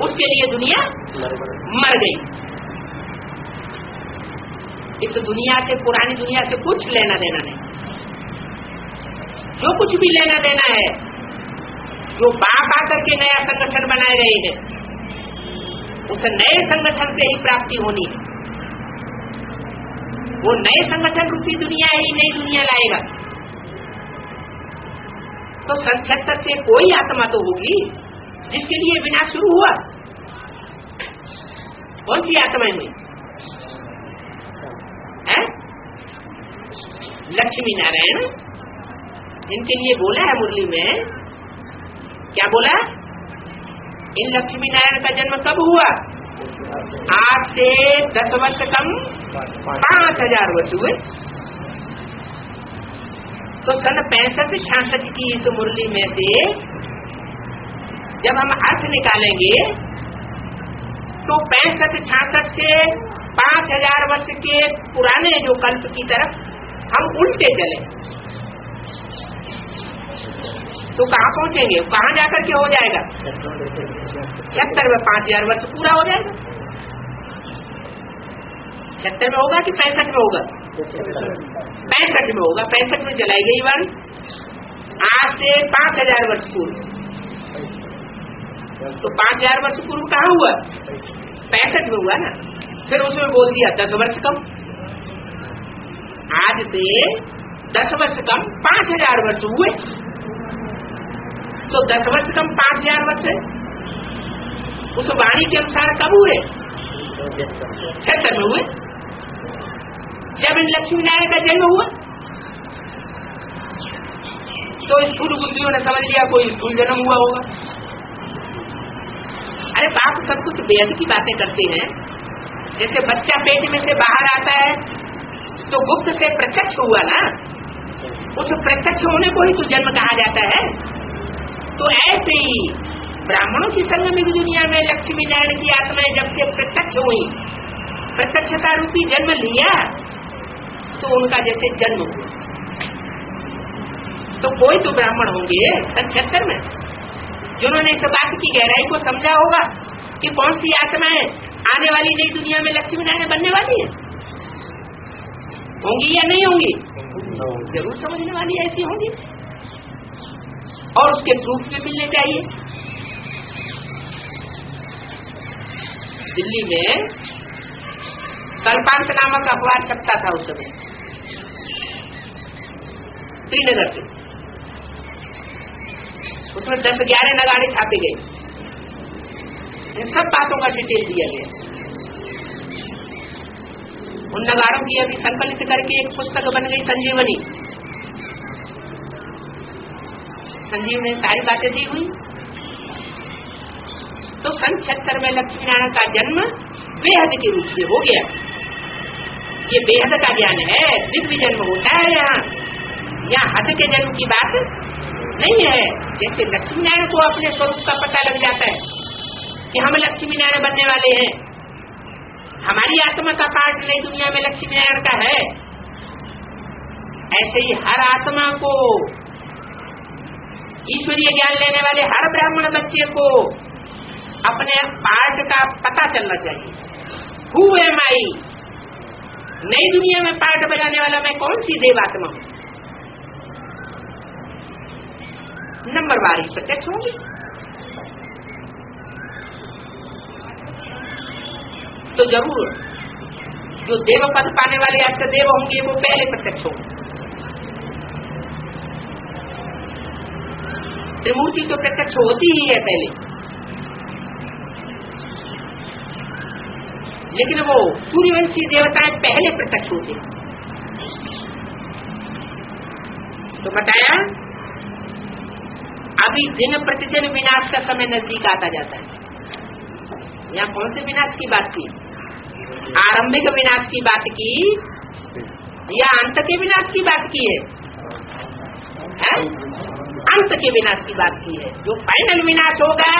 उसके लिए दुनिया मर गई। इस दुनिया से, पुरानी दुनिया से कुछ लेना देना नहीं। जो कुछ भी लेना देना है, जो बाप आकर के नया संगठन बनाए रहे हैं, उस नए संगठन से ही प्राप्ति होनी है। वो नए संगठन रूपी दुनिया ही नई दुनिया लाएगा। तो 77 से कोई आत्मा तो होगी जिसके लिए विनाश शुरू हुआ। कौन सी आत्माएं हुई? लक्ष्मी नारायण, इनके लिए बोला है मुरली में। क्या बोला? इन लक्ष्मी नारायण का जन्म कब हुआ? आज से 10 वर्ष कम 5000 वर्ष हुए। तो सन 65-66 की इस मुरली में से जब हम अर्थ निकालेंगे तो 65-66 से 5000 वर्ष के पुराने जो कल्प की तरफ हम उल्टे चले तो कहाँ पहुँचेंगे? कहाँ जाकर के हो जाएगा? 76 में 5000 वर्ष पूरा हो जाएगा। 76 में होगा कि 65 में होगा? 65 में होगा। 65 में चलाई गई वाली। आज से 5000 वर्ष पूर्व। तो 5000 वर्ष पूर्व कहाँ हुआ? 65 में हुआ ना। फिर उसमें बोल दिया 10 वर्ष कम। आज से 10 वर्ष कम 5000 वर्ष हुए। तो 10 वर्ष कम 5000 वर्ष है। उस वाणी के अनुसार कब हुए? 76 में हुए, जब इन लक्ष्मी नारायण का जन्म हुआ। तो स्थूल बुद्धियों ने समझ लिया कोई स्थूल जन्म हुआ होगा। अरे बाप सब कुछ बेहद की बातें करते हैं। जैसे बच्चा पेट में से बाहर आता है तो गुप्त से प्रत्यक्ष हुआ ना। उस प्रत्यक्ष होने को ही तो जन्म कहा जाता है। तो ऐसे ही ब्राह्मणों की संगमिक दुनिया में लक्ष्मी नारायण की आत्माएं जब से प्रत्यक्ष हुई, प्रत्यक्षता रूपी जन्म लिया, तो उनका जैसे जन्म हुआ। तो कोई तो ब्राह्मण होंगे 76 में। जिन्होंने इस बात की गहराई को समझा होगा कि कौन सी आत्माएं आने वाली नई दुनिया में लक्ष्मी नारायण बनने वाली है, होंगी या नहीं होंगी, जरूर समझने वाली ऐसी होंगी और उसके प्रूफ भी मिलने चाहिए। दिल्ली में कल्पांत नामक अखबार छपता था उस समय, श्रीनगर से, उसमें 10-11 नगाड़े छापे गए, इन सब बातों का डिटेल दिया गया। उन नगाड़ों की अभी संकलित करके एक पुस्तक बन गई संजीवनी। संजीवनी सारी बातें दी हुई। तो सन 76 में लक्ष्मी नारायण का जन्म बेहद के रूप से हो गया। ये बेहद का ज्ञान है, दिव्य जन्म होता है यहाँ हद के जन्म की बात नहीं है। जैसे लक्ष्मी नारायण को अपने स्वरूप का पता लग जाता है कि हम लक्ष्मी नारायण बनने वाले हैं, हमारी आत्मा का पार्ट नई दुनिया में लक्ष्मी नारायण का है, ऐसे ही हर आत्मा को, ईश्वरीय ज्ञान लेने वाले हर ब्राह्मण बच्चे को अपने पार्ट का पता चलना चाहिए। हु एम आई, नई दुनिया में पार्ट बजाने वाला मैं कौन सी देवात्मा हूँ, नंबर वारी प्रत्यक्ष होंगी। तो जरूर जो देव पद पाने वाले अष्टदेव होंगे वो पहले प्रत्यक्ष होंगे। त्रिमूर्ति तो प्रत्यक्ष होती ही है पहले, लेकिन वो सूर्यवंशी देवताएं पहले प्रत्यक्ष होते हैं। तो बताया अभी दिन प्रतिदिन विनाश का समय नजदीक आता जाता है। यहाँ कौन से विनाश की बात की, आरंभिक विनाश की बात की या अंत के विनाश की बात की है? अंत के विनाश की बात की है। जो फाइनल विनाश होगा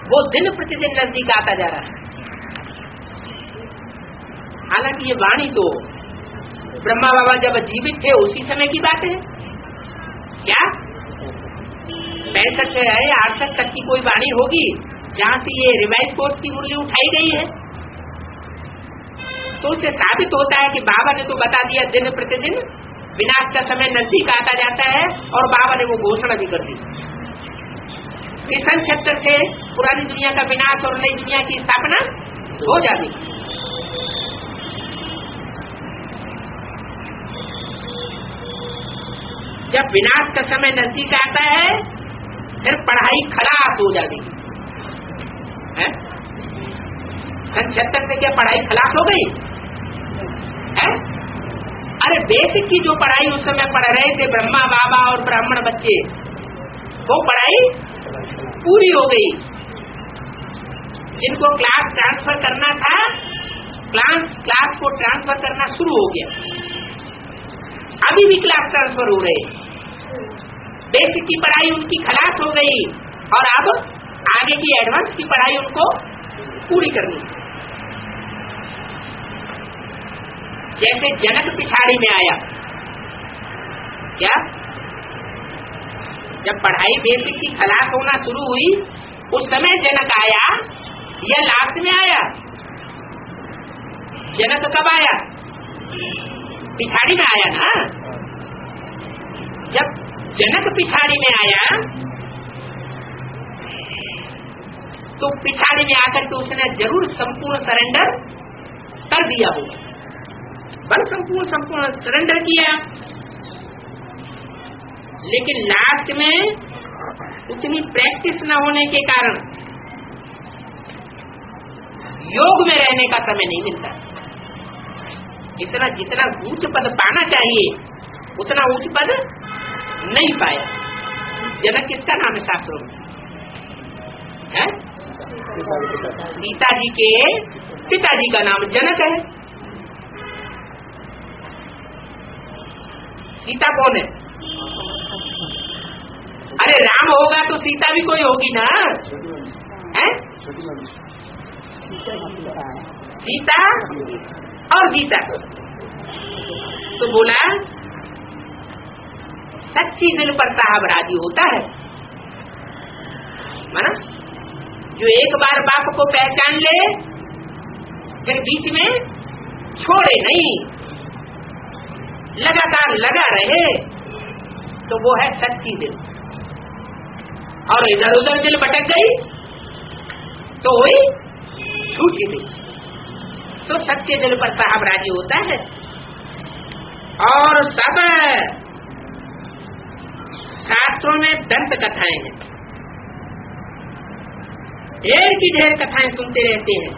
वो दिन प्रतिदिन नजदीक आता जा रहा है। हालांकि ये वाणी तो ब्रह्मा बाबा जब जीवित थे उसी समय की बात है। क्या 65 है 68 तक की कोई वाणी होगी जहाँ से ये रिवाइज कोर्स की मुरली उठाई गई है? तो उससे साबित होता है कि बाबा ने तो बता दिया दिन प्रतिदिन विनाश का समय नजदीक आता जाता है, और बाबा ने वो घोषणा भी कर दी कि सन 76 से पुरानी दुनिया का विनाश और नई दुनिया की स्थापना हो जाएगी। जब विनाश का समय नजदीक आता है फिर पढ़ाई खलास हो जाती है। सन 76 से क्या पढ़ाई खलास हो गई है? अरे बेसिक की जो पढ़ाई उस समय पढ़ रहे थे ब्रह्मा बाबा और ब्राह्मण बच्चे, वो पढ़ाई पूरी हो गई। जिनको क्लास ट्रांसफर करना था, क्लास को ट्रांसफर करना शुरू हो गया। अभी भी क्लास ट्रांसफर हो रहे, बेसिक की पढ़ाई उनकी खलास हो गई और अब आगे की एडवांस की पढ़ाई उनको पूरी करनी। जैसे जनक पिछाड़ी में आया, क्या जब पढ़ाई बेसिक की खलास होना शुरू हुई उस समय जनक आया या लास्ट में आया? जनक कब आया? पिछाड़ी में आया ना। जब जनक पिछाड़ी में आया तो पिछाड़ी में आकर के उसने जरूर संपूर्ण सरेंडर कर दिया होगा, बल संपूर्ण सरेंडर किया, लेकिन लास्ट में उतनी प्रैक्टिस न होने के कारण योग में रहने का समय नहीं मिलता। इतना जितना ऊंच पद पाना चाहिए उतना ऊंच पद नहीं पाया। जनक किसका नाम है शास्त्रों में? सीता जी के पिताजी का नाम जनक है। सीता कौन है? अरे राम होगा तो सीता भी कोई होगी ना, है? सीता और गीता। तो बोला सच्ची दिल पर साहब राजी होता है। माना जो एक बार बाप को पहचान ले फिर बीच में छोड़े नहीं, लगातार लगा रहे, तो वो है सच्ची दिल। और इधर उधर दिल भटक गई तो वही झूठी दिल। तो सच्चे दिल पर साहब राजी होता है। और सब शास्त्रों में दंत कथाएं हैं, ढेर की ढेर कथाएं सुनते रहते हैं।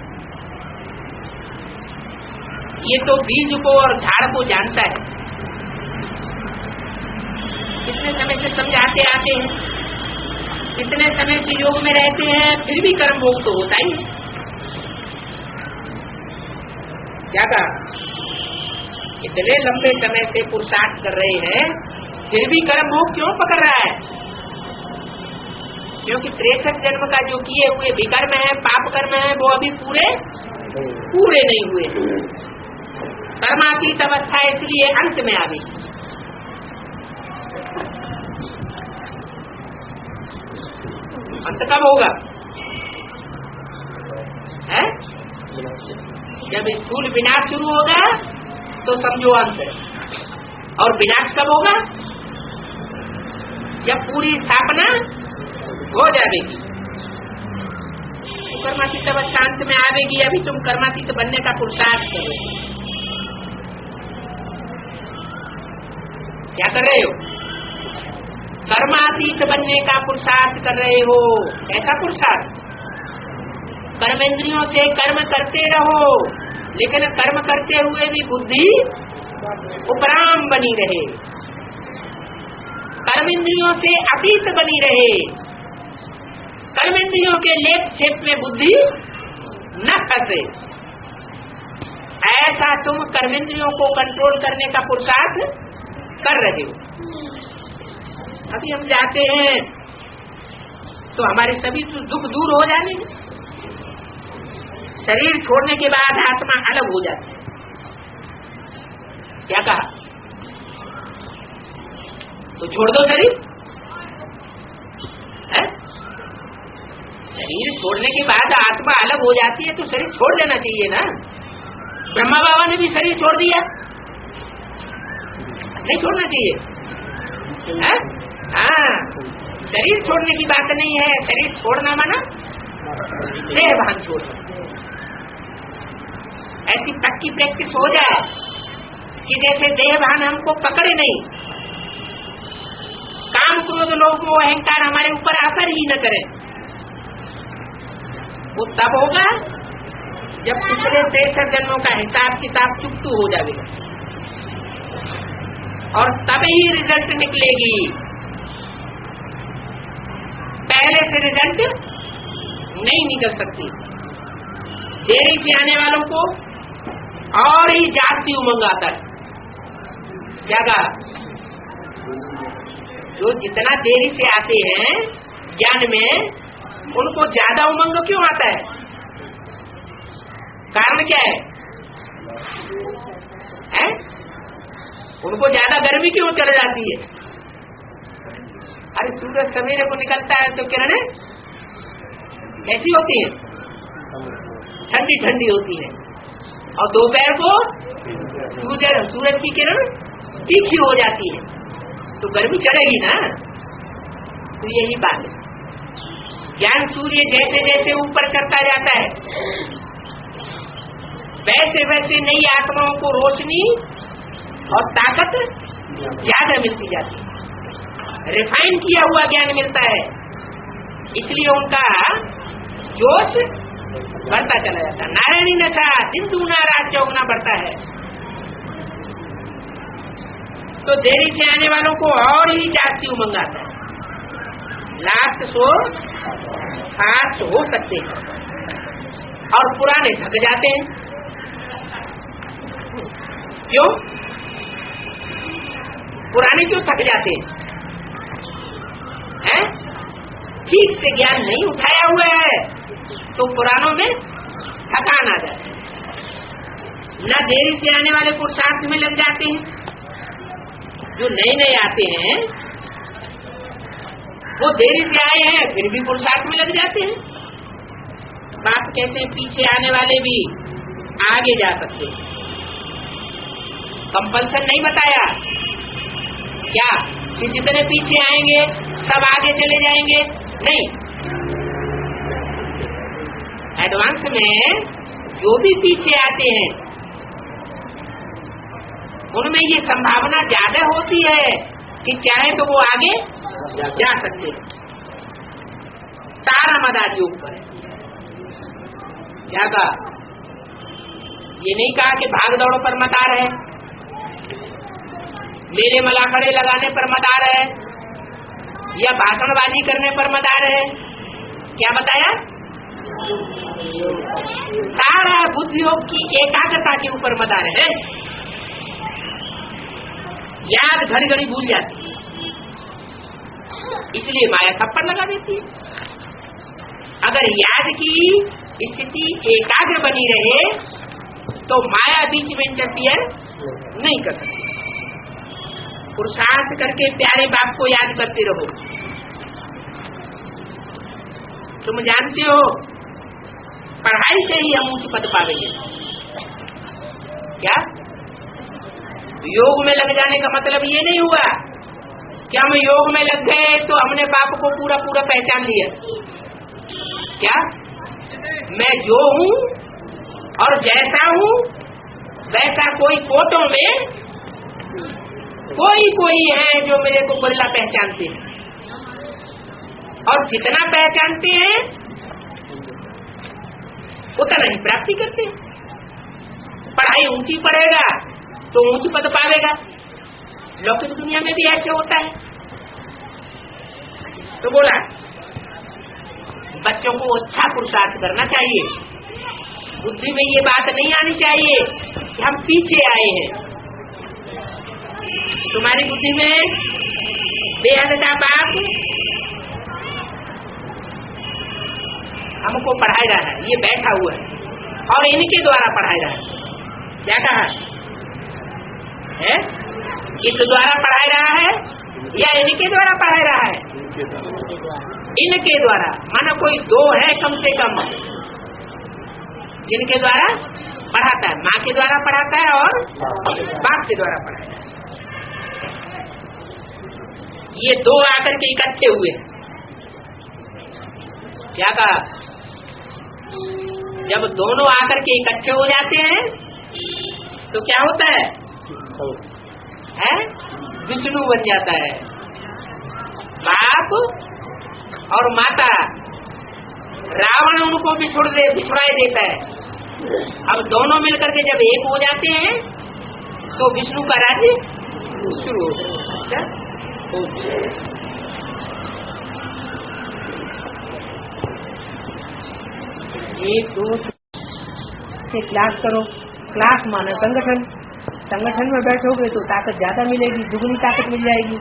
ये तो बीज को और झाड़ को जानता है, कितने समय से समझाते आते हैं, कितने समय से योग में रहते हैं, फिर भी कर्म भोग तो होता ही है। क्या कहा? इतने लंबे समय से पुरुषार्थ कर रहे हैं, फिर भी कर्म भोग क्यों पकड़ रहा है? क्योंकि 63 जन्म का जो किए हुए विकर्म है, पाप कर्म है, वो अभी पूरे नहीं हुए। कर्मातीत अवस्था इसलिए अंत में आ गई। अंत कब होगा? है जब स्थूल विनाश शुरू होगा तो समझो अंत है। और विनाश कब होगा? जब पूरी स्थापना हो जाएगी। तो कर्मातीत अवस्था अंत में आवेगी। अभी तुम कर्मातीत बनने का पुरुषार्थ करो। क्या कर रहे हो? कर्मातीत बनने का पुरुषार्थ कर रहे हो। ऐसा पुरुषार्थ, कर्मेंद्रियों से कर्म करते रहो, लेकिन कर्म करते हुए भी बुद्धि उपराम बनी रहे, कर्मेंद्रियों से अतीत बनी रहे, कर्मेंद्रियों के लेप छेप में बुद्धि न फंसे। ऐसा तुम कर्मेंद्रियों को कंट्रोल करने का पुरुषार्थ कर रहे हो। अभी हम जाते हैं तो हमारे सभी दुख दूर हो जाने, शरीर छोड़ने के बाद आत्मा अलग हो जाती है। क्या कहा? तो छोड़ दो शरीर। है? शरीर छोड़ने के बाद आत्मा अलग हो जाती है तो शरीर छोड़ देना चाहिए ना। ब्रह्मा बाबा ने भी शरीर छोड़ दिया, नहीं छोड़ना चाहिए। है? हाँ, शरीर छोड़ने की बात नहीं है। शरीर छोड़ना माना देह भान छोड़ना। ऐसी पक्की प्रैक्टिस हो जाए कि जैसे देह भान हमको पकड़े नहीं, काम क्रोध लोभ मोह अहंकार हमारे ऊपर असर ही न करे। वो तब होगा जब पिछले 63 जन्मों का हिसाब किताब चुकतू हो जाएगा, और तब ही रिजल्ट निकलेगी। पहले से रिजल्ट नहीं निकल सकती। देरी से आने वालों को और ही जाती उमंग आता है। क्या कहा? जो जितना देरी से आते हैं ज्ञान में, उनको ज्यादा उमंग क्यों आता है? कारण क्या है? उनको ज्यादा गर्मी क्यों चढ़ जाती है? अरे सूरज सवेरे को निकलता है तो किरणें कैसी होती है? ठंडी ठंडी होती है, और दोपहर को सूरज की किरण तीखी हो जाती है, तो गर्मी चढ़ेगी ना। तो यही बात है। ज्ञान सूर्य जैसे जैसे ऊपर चढ़ता जाता है, वैसे वैसे नई आत्माओं को रोशनी और ताकत ज्यादा मिलती जाती है। रिफाइन किया हुआ ज्ञान मिलता है, इसलिए उनका जोश बढ़ता चला जाता है। नारायणी नशा दिन दूना रात चौगुना बढ़ता है। तो देरी से आने वालों को और ही जाती उमंग आता है। लास्ट सो फास्ट हो सकते हैं, और पुराने थक जाते हैं। क्यों? पुराने क्यों थक जाते हैं? ठीक से ज्ञान नहीं उठाया हुआ है तो पुरानों में थकान आ जाती है। न देरी से आने वाले पुरुषार्थ में लग जाते हैं। जो नए नए आते हैं वो देरी से आए हैं फिर भी पुरुषार्थ में लग जाते हैं। बाप कहते हैं पीछे आने वाले भी आगे जा सकते हैं। कंपल्सन नहीं बताया क्या कि जितने पीछे आएंगे सब आगे चले जाएंगे, नहीं। एडवांस में जो भी पीछे आते हैं उनमें ये संभावना ज्यादा होती है कि चाहे तो वो आगे जा सकते हैं। सारा मदार योग पर है। क्या कहा? ये नहीं कहा कि भाग दौड़ पर मदार है, मेले मलाखड़े लगाने पर मदार है, या भाषणबाजी करने पर मदार है। क्या बताया? सारा बुद्धि योग की एकाग्रता के ऊपर मदार है। याद घड़ी घड़ी भूल जाती है, इसलिए माया थप्पड़ लगा देती है। अगर याद की स्थिति एकाग्र बनी रहे तो माया बीच में इंटरफियर नहीं कर सकती। पुरुषार्थ करके प्यारे बाप को याद करते रहो। तुम जानते हो पढ़ाई से ही हम ऊंच पद पाएंगे। क्या योग में लग जाने का मतलब ये नहीं हुआ कि हम योग में लग गए तो हमने बाप को पूरा पूरा पहचान लिया। क्या मैं जो हूँ और जैसा हूँ वैसा कोई फोटो में कोई है जो मेरे को बल्ला पहचानते हैं, और जितना पहचानते हैं उतना ही प्राप्ति करते हैं। पढ़ाई ऊंची पढ़ेगा तो ऊंच पद पावेगा। लौकिक दुनिया में भी ऐसे होता है। तो बोला बच्चों को अच्छा पुरुषार्थ करना चाहिए। बुद्धि में ये बात नहीं आनी चाहिए कि हम पीछे आए हैं। तुम्हारी बुद्धि में बेहद का बाप हमको पढ़ाई रहा है, ये बैठा हुआ है और इनके द्वारा पढ़ाई रहा है। क्या कहा है? इस द्वारा पढ़ाई रहा है या इनके द्वारा पढ़ाई रहा है? इनके द्वारा। माना कोई दो है कम से कम जिनके द्वारा पढ़ाता है। माँ के द्वारा पढ़ाता है और बाप के द्वारा पढ़ाता है। ये दो आकर के इकट्ठे हुए। क्या कहा? जब दोनों आकर के इकट्ठे हो जाते हैं तो क्या होता है? विष्णु बन जाता है। बाप और माता, रावण उनको बिछुड़ाई देता है। अब दोनों मिलकर के जब एक हो जाते हैं तो विष्णु का राज्य शुरू हो जाता है। एक दो से क्लास करो। क्लास माना संगठन। संगठन में बैठोगे तो ताकत ज्यादा मिलेगी, दुगनी ताकत मिल जाएगी।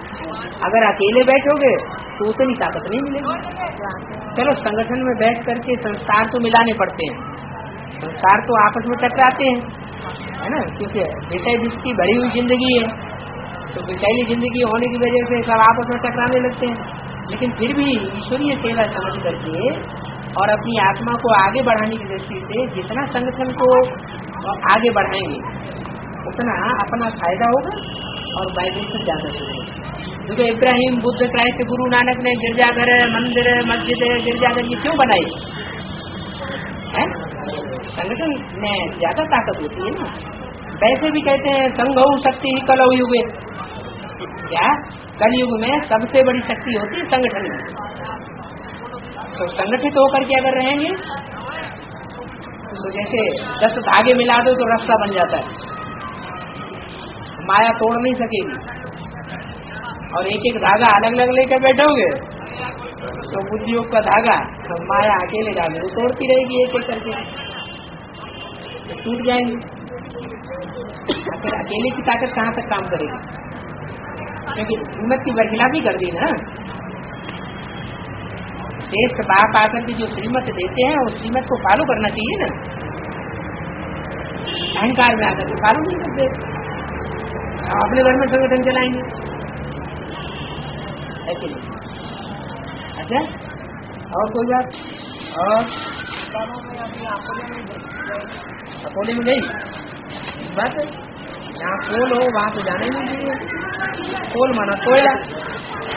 अगर अकेले बैठोगे तो उतनी ताकत नहीं मिलेगी। चलो संगठन में बैठ करके संस्कार तो मिलाने पड़ते हैं। संस्कार तो आपस में टकराते हैं, है ना, क्योंकि विषय जिसकी भरी हुई जिंदगी है तो विषैली जिंदगी होने की वजह से सब आपस में टकराने लगते हैं। लेकिन फिर भी ईश्वरीय सेवा समझ करके और अपनी आत्मा को आगे बढ़ाने की दृष्टि से जितना संगठन को आगे बढ़ाएंगे उतना अपना फायदा होगा और वाइब्रेशन ज्यादा होगा। क्योंकि इब्राहिम, बुद्ध, क्राइस्ट, गुरु नानक ने गिरजाघर, मंदिर, मस्जिद, गिरजाघर ये क्यों बनाई है? संगठन में ज्यादा ताकत होती है ना। वैसे भी कहते हैं संघौ शक्ति कलौ युगे। क्या कलयुग में सबसे बड़ी शक्ति होती है संगठन में। तो संगठित होकर के अगर रहेंगे तो जैसे 10 धागे मिला दो तो रस्सा बन जाता है। माया तोड़ नहीं सकेगी। और एक एक धागा अलग अलग लेकर बैठोगे तो बुद्धि योग का धागा तो माया अकेले धागे तो तोड़ती रहेगी एक एक करके, तो टूट जाएंगे। आखिर अकेले की ताकत कहाँ तक काम करेगी? क्योंकि हिम्मत की बरखिलाफी कर दी ना। श्रेष्ठ बाप आकर के जो श्रीमत देते हैं उस श्रीमत को फॉलो करना चाहिए ना। अहंकार में आकर के फॉलो नहीं करते, अपने घर में संगठन चलाएंगे ऐसे नहीं। क्या और कोई बात? और अकोले में गई बस, जहाँ पोल हो वहाँ तो जाने नहीं चाहिए। पोल माना कोयला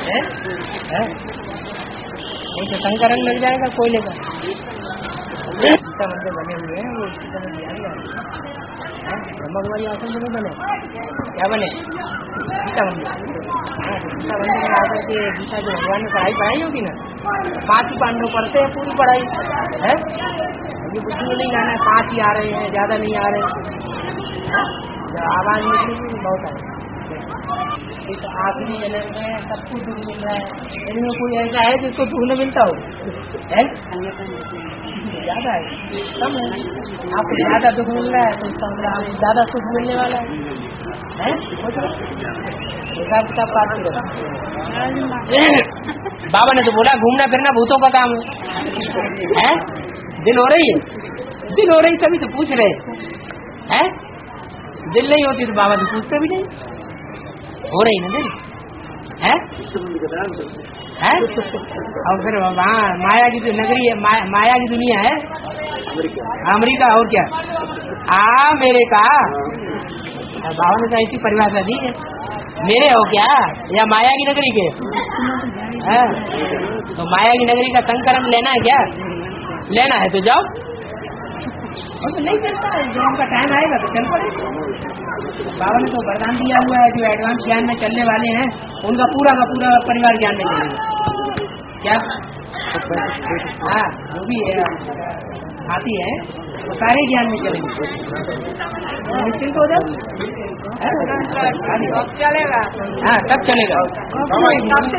है, नहीं तो संकरण लग जाएगा कोयले का। गीता मंदिर बने हुए हैं, वो इसी समय दिया गया है। ब्रह्मकुमारी आश्रम में बने, क्या बने? गीता मंदिर। गीता मंदिर में आकर के गीता जो भगवान ने पढ़ाई होगी ना, 5 ही पांडव पढ़ते हैं पूरी पढ़ाई है। ये बुद्धि में नहीं आना है 5 ही आ रहे हैं, ज्यादा नहीं आ रहे, जब आवाज निकलेगी बहुत आए। इस आखिरी जन्म में सबको दुख मिल रहा है, इनमें कोई ऐसा है जिसको दुख न मिलता हो? है ज्यादा है, कम है। आपको ज्यादा दुख मिल रहा है तो इसका मतलब आपको ज्यादा सुख मिलने वाला है। हिसाब किताब काट के बाबा ने तो बोला घूमना फिरना भूतों का काम है। दिल हो रही है, दिल हो रही तभी तो पूछ रहे हैं। दिल नहीं होती तो बाबा तो पूछते भी नहीं। हो रही ना दिल है, और फिर वहाँ माया की जो नगरी है, माया की दुनिया है, अमेरिका और क्या मेरे का। बाबा ने तो ऐसी परिभाषा दी है, मेरे हो क्या या माया की नगरी के है? तो माया की नगरी का संकरण लेना है क्या? लेना है तो जाओ, और तो नहीं चलता है। जब उनका टाइम आएगा तो चल पड़ेगा। बाबा ने तो वरदान दिया हुआ है, जो एडवांस ज्ञान में चलने वाले हैं उनका पूरा का पूरा परिवार ज्ञान में चलेगा। क्या हाँ, जो भी है आती है वो सारे ज्ञान में चलेंगे। निश्चिंत हो जाओ, चलेगा। हाँ, तब चलेगा,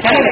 चलेगा।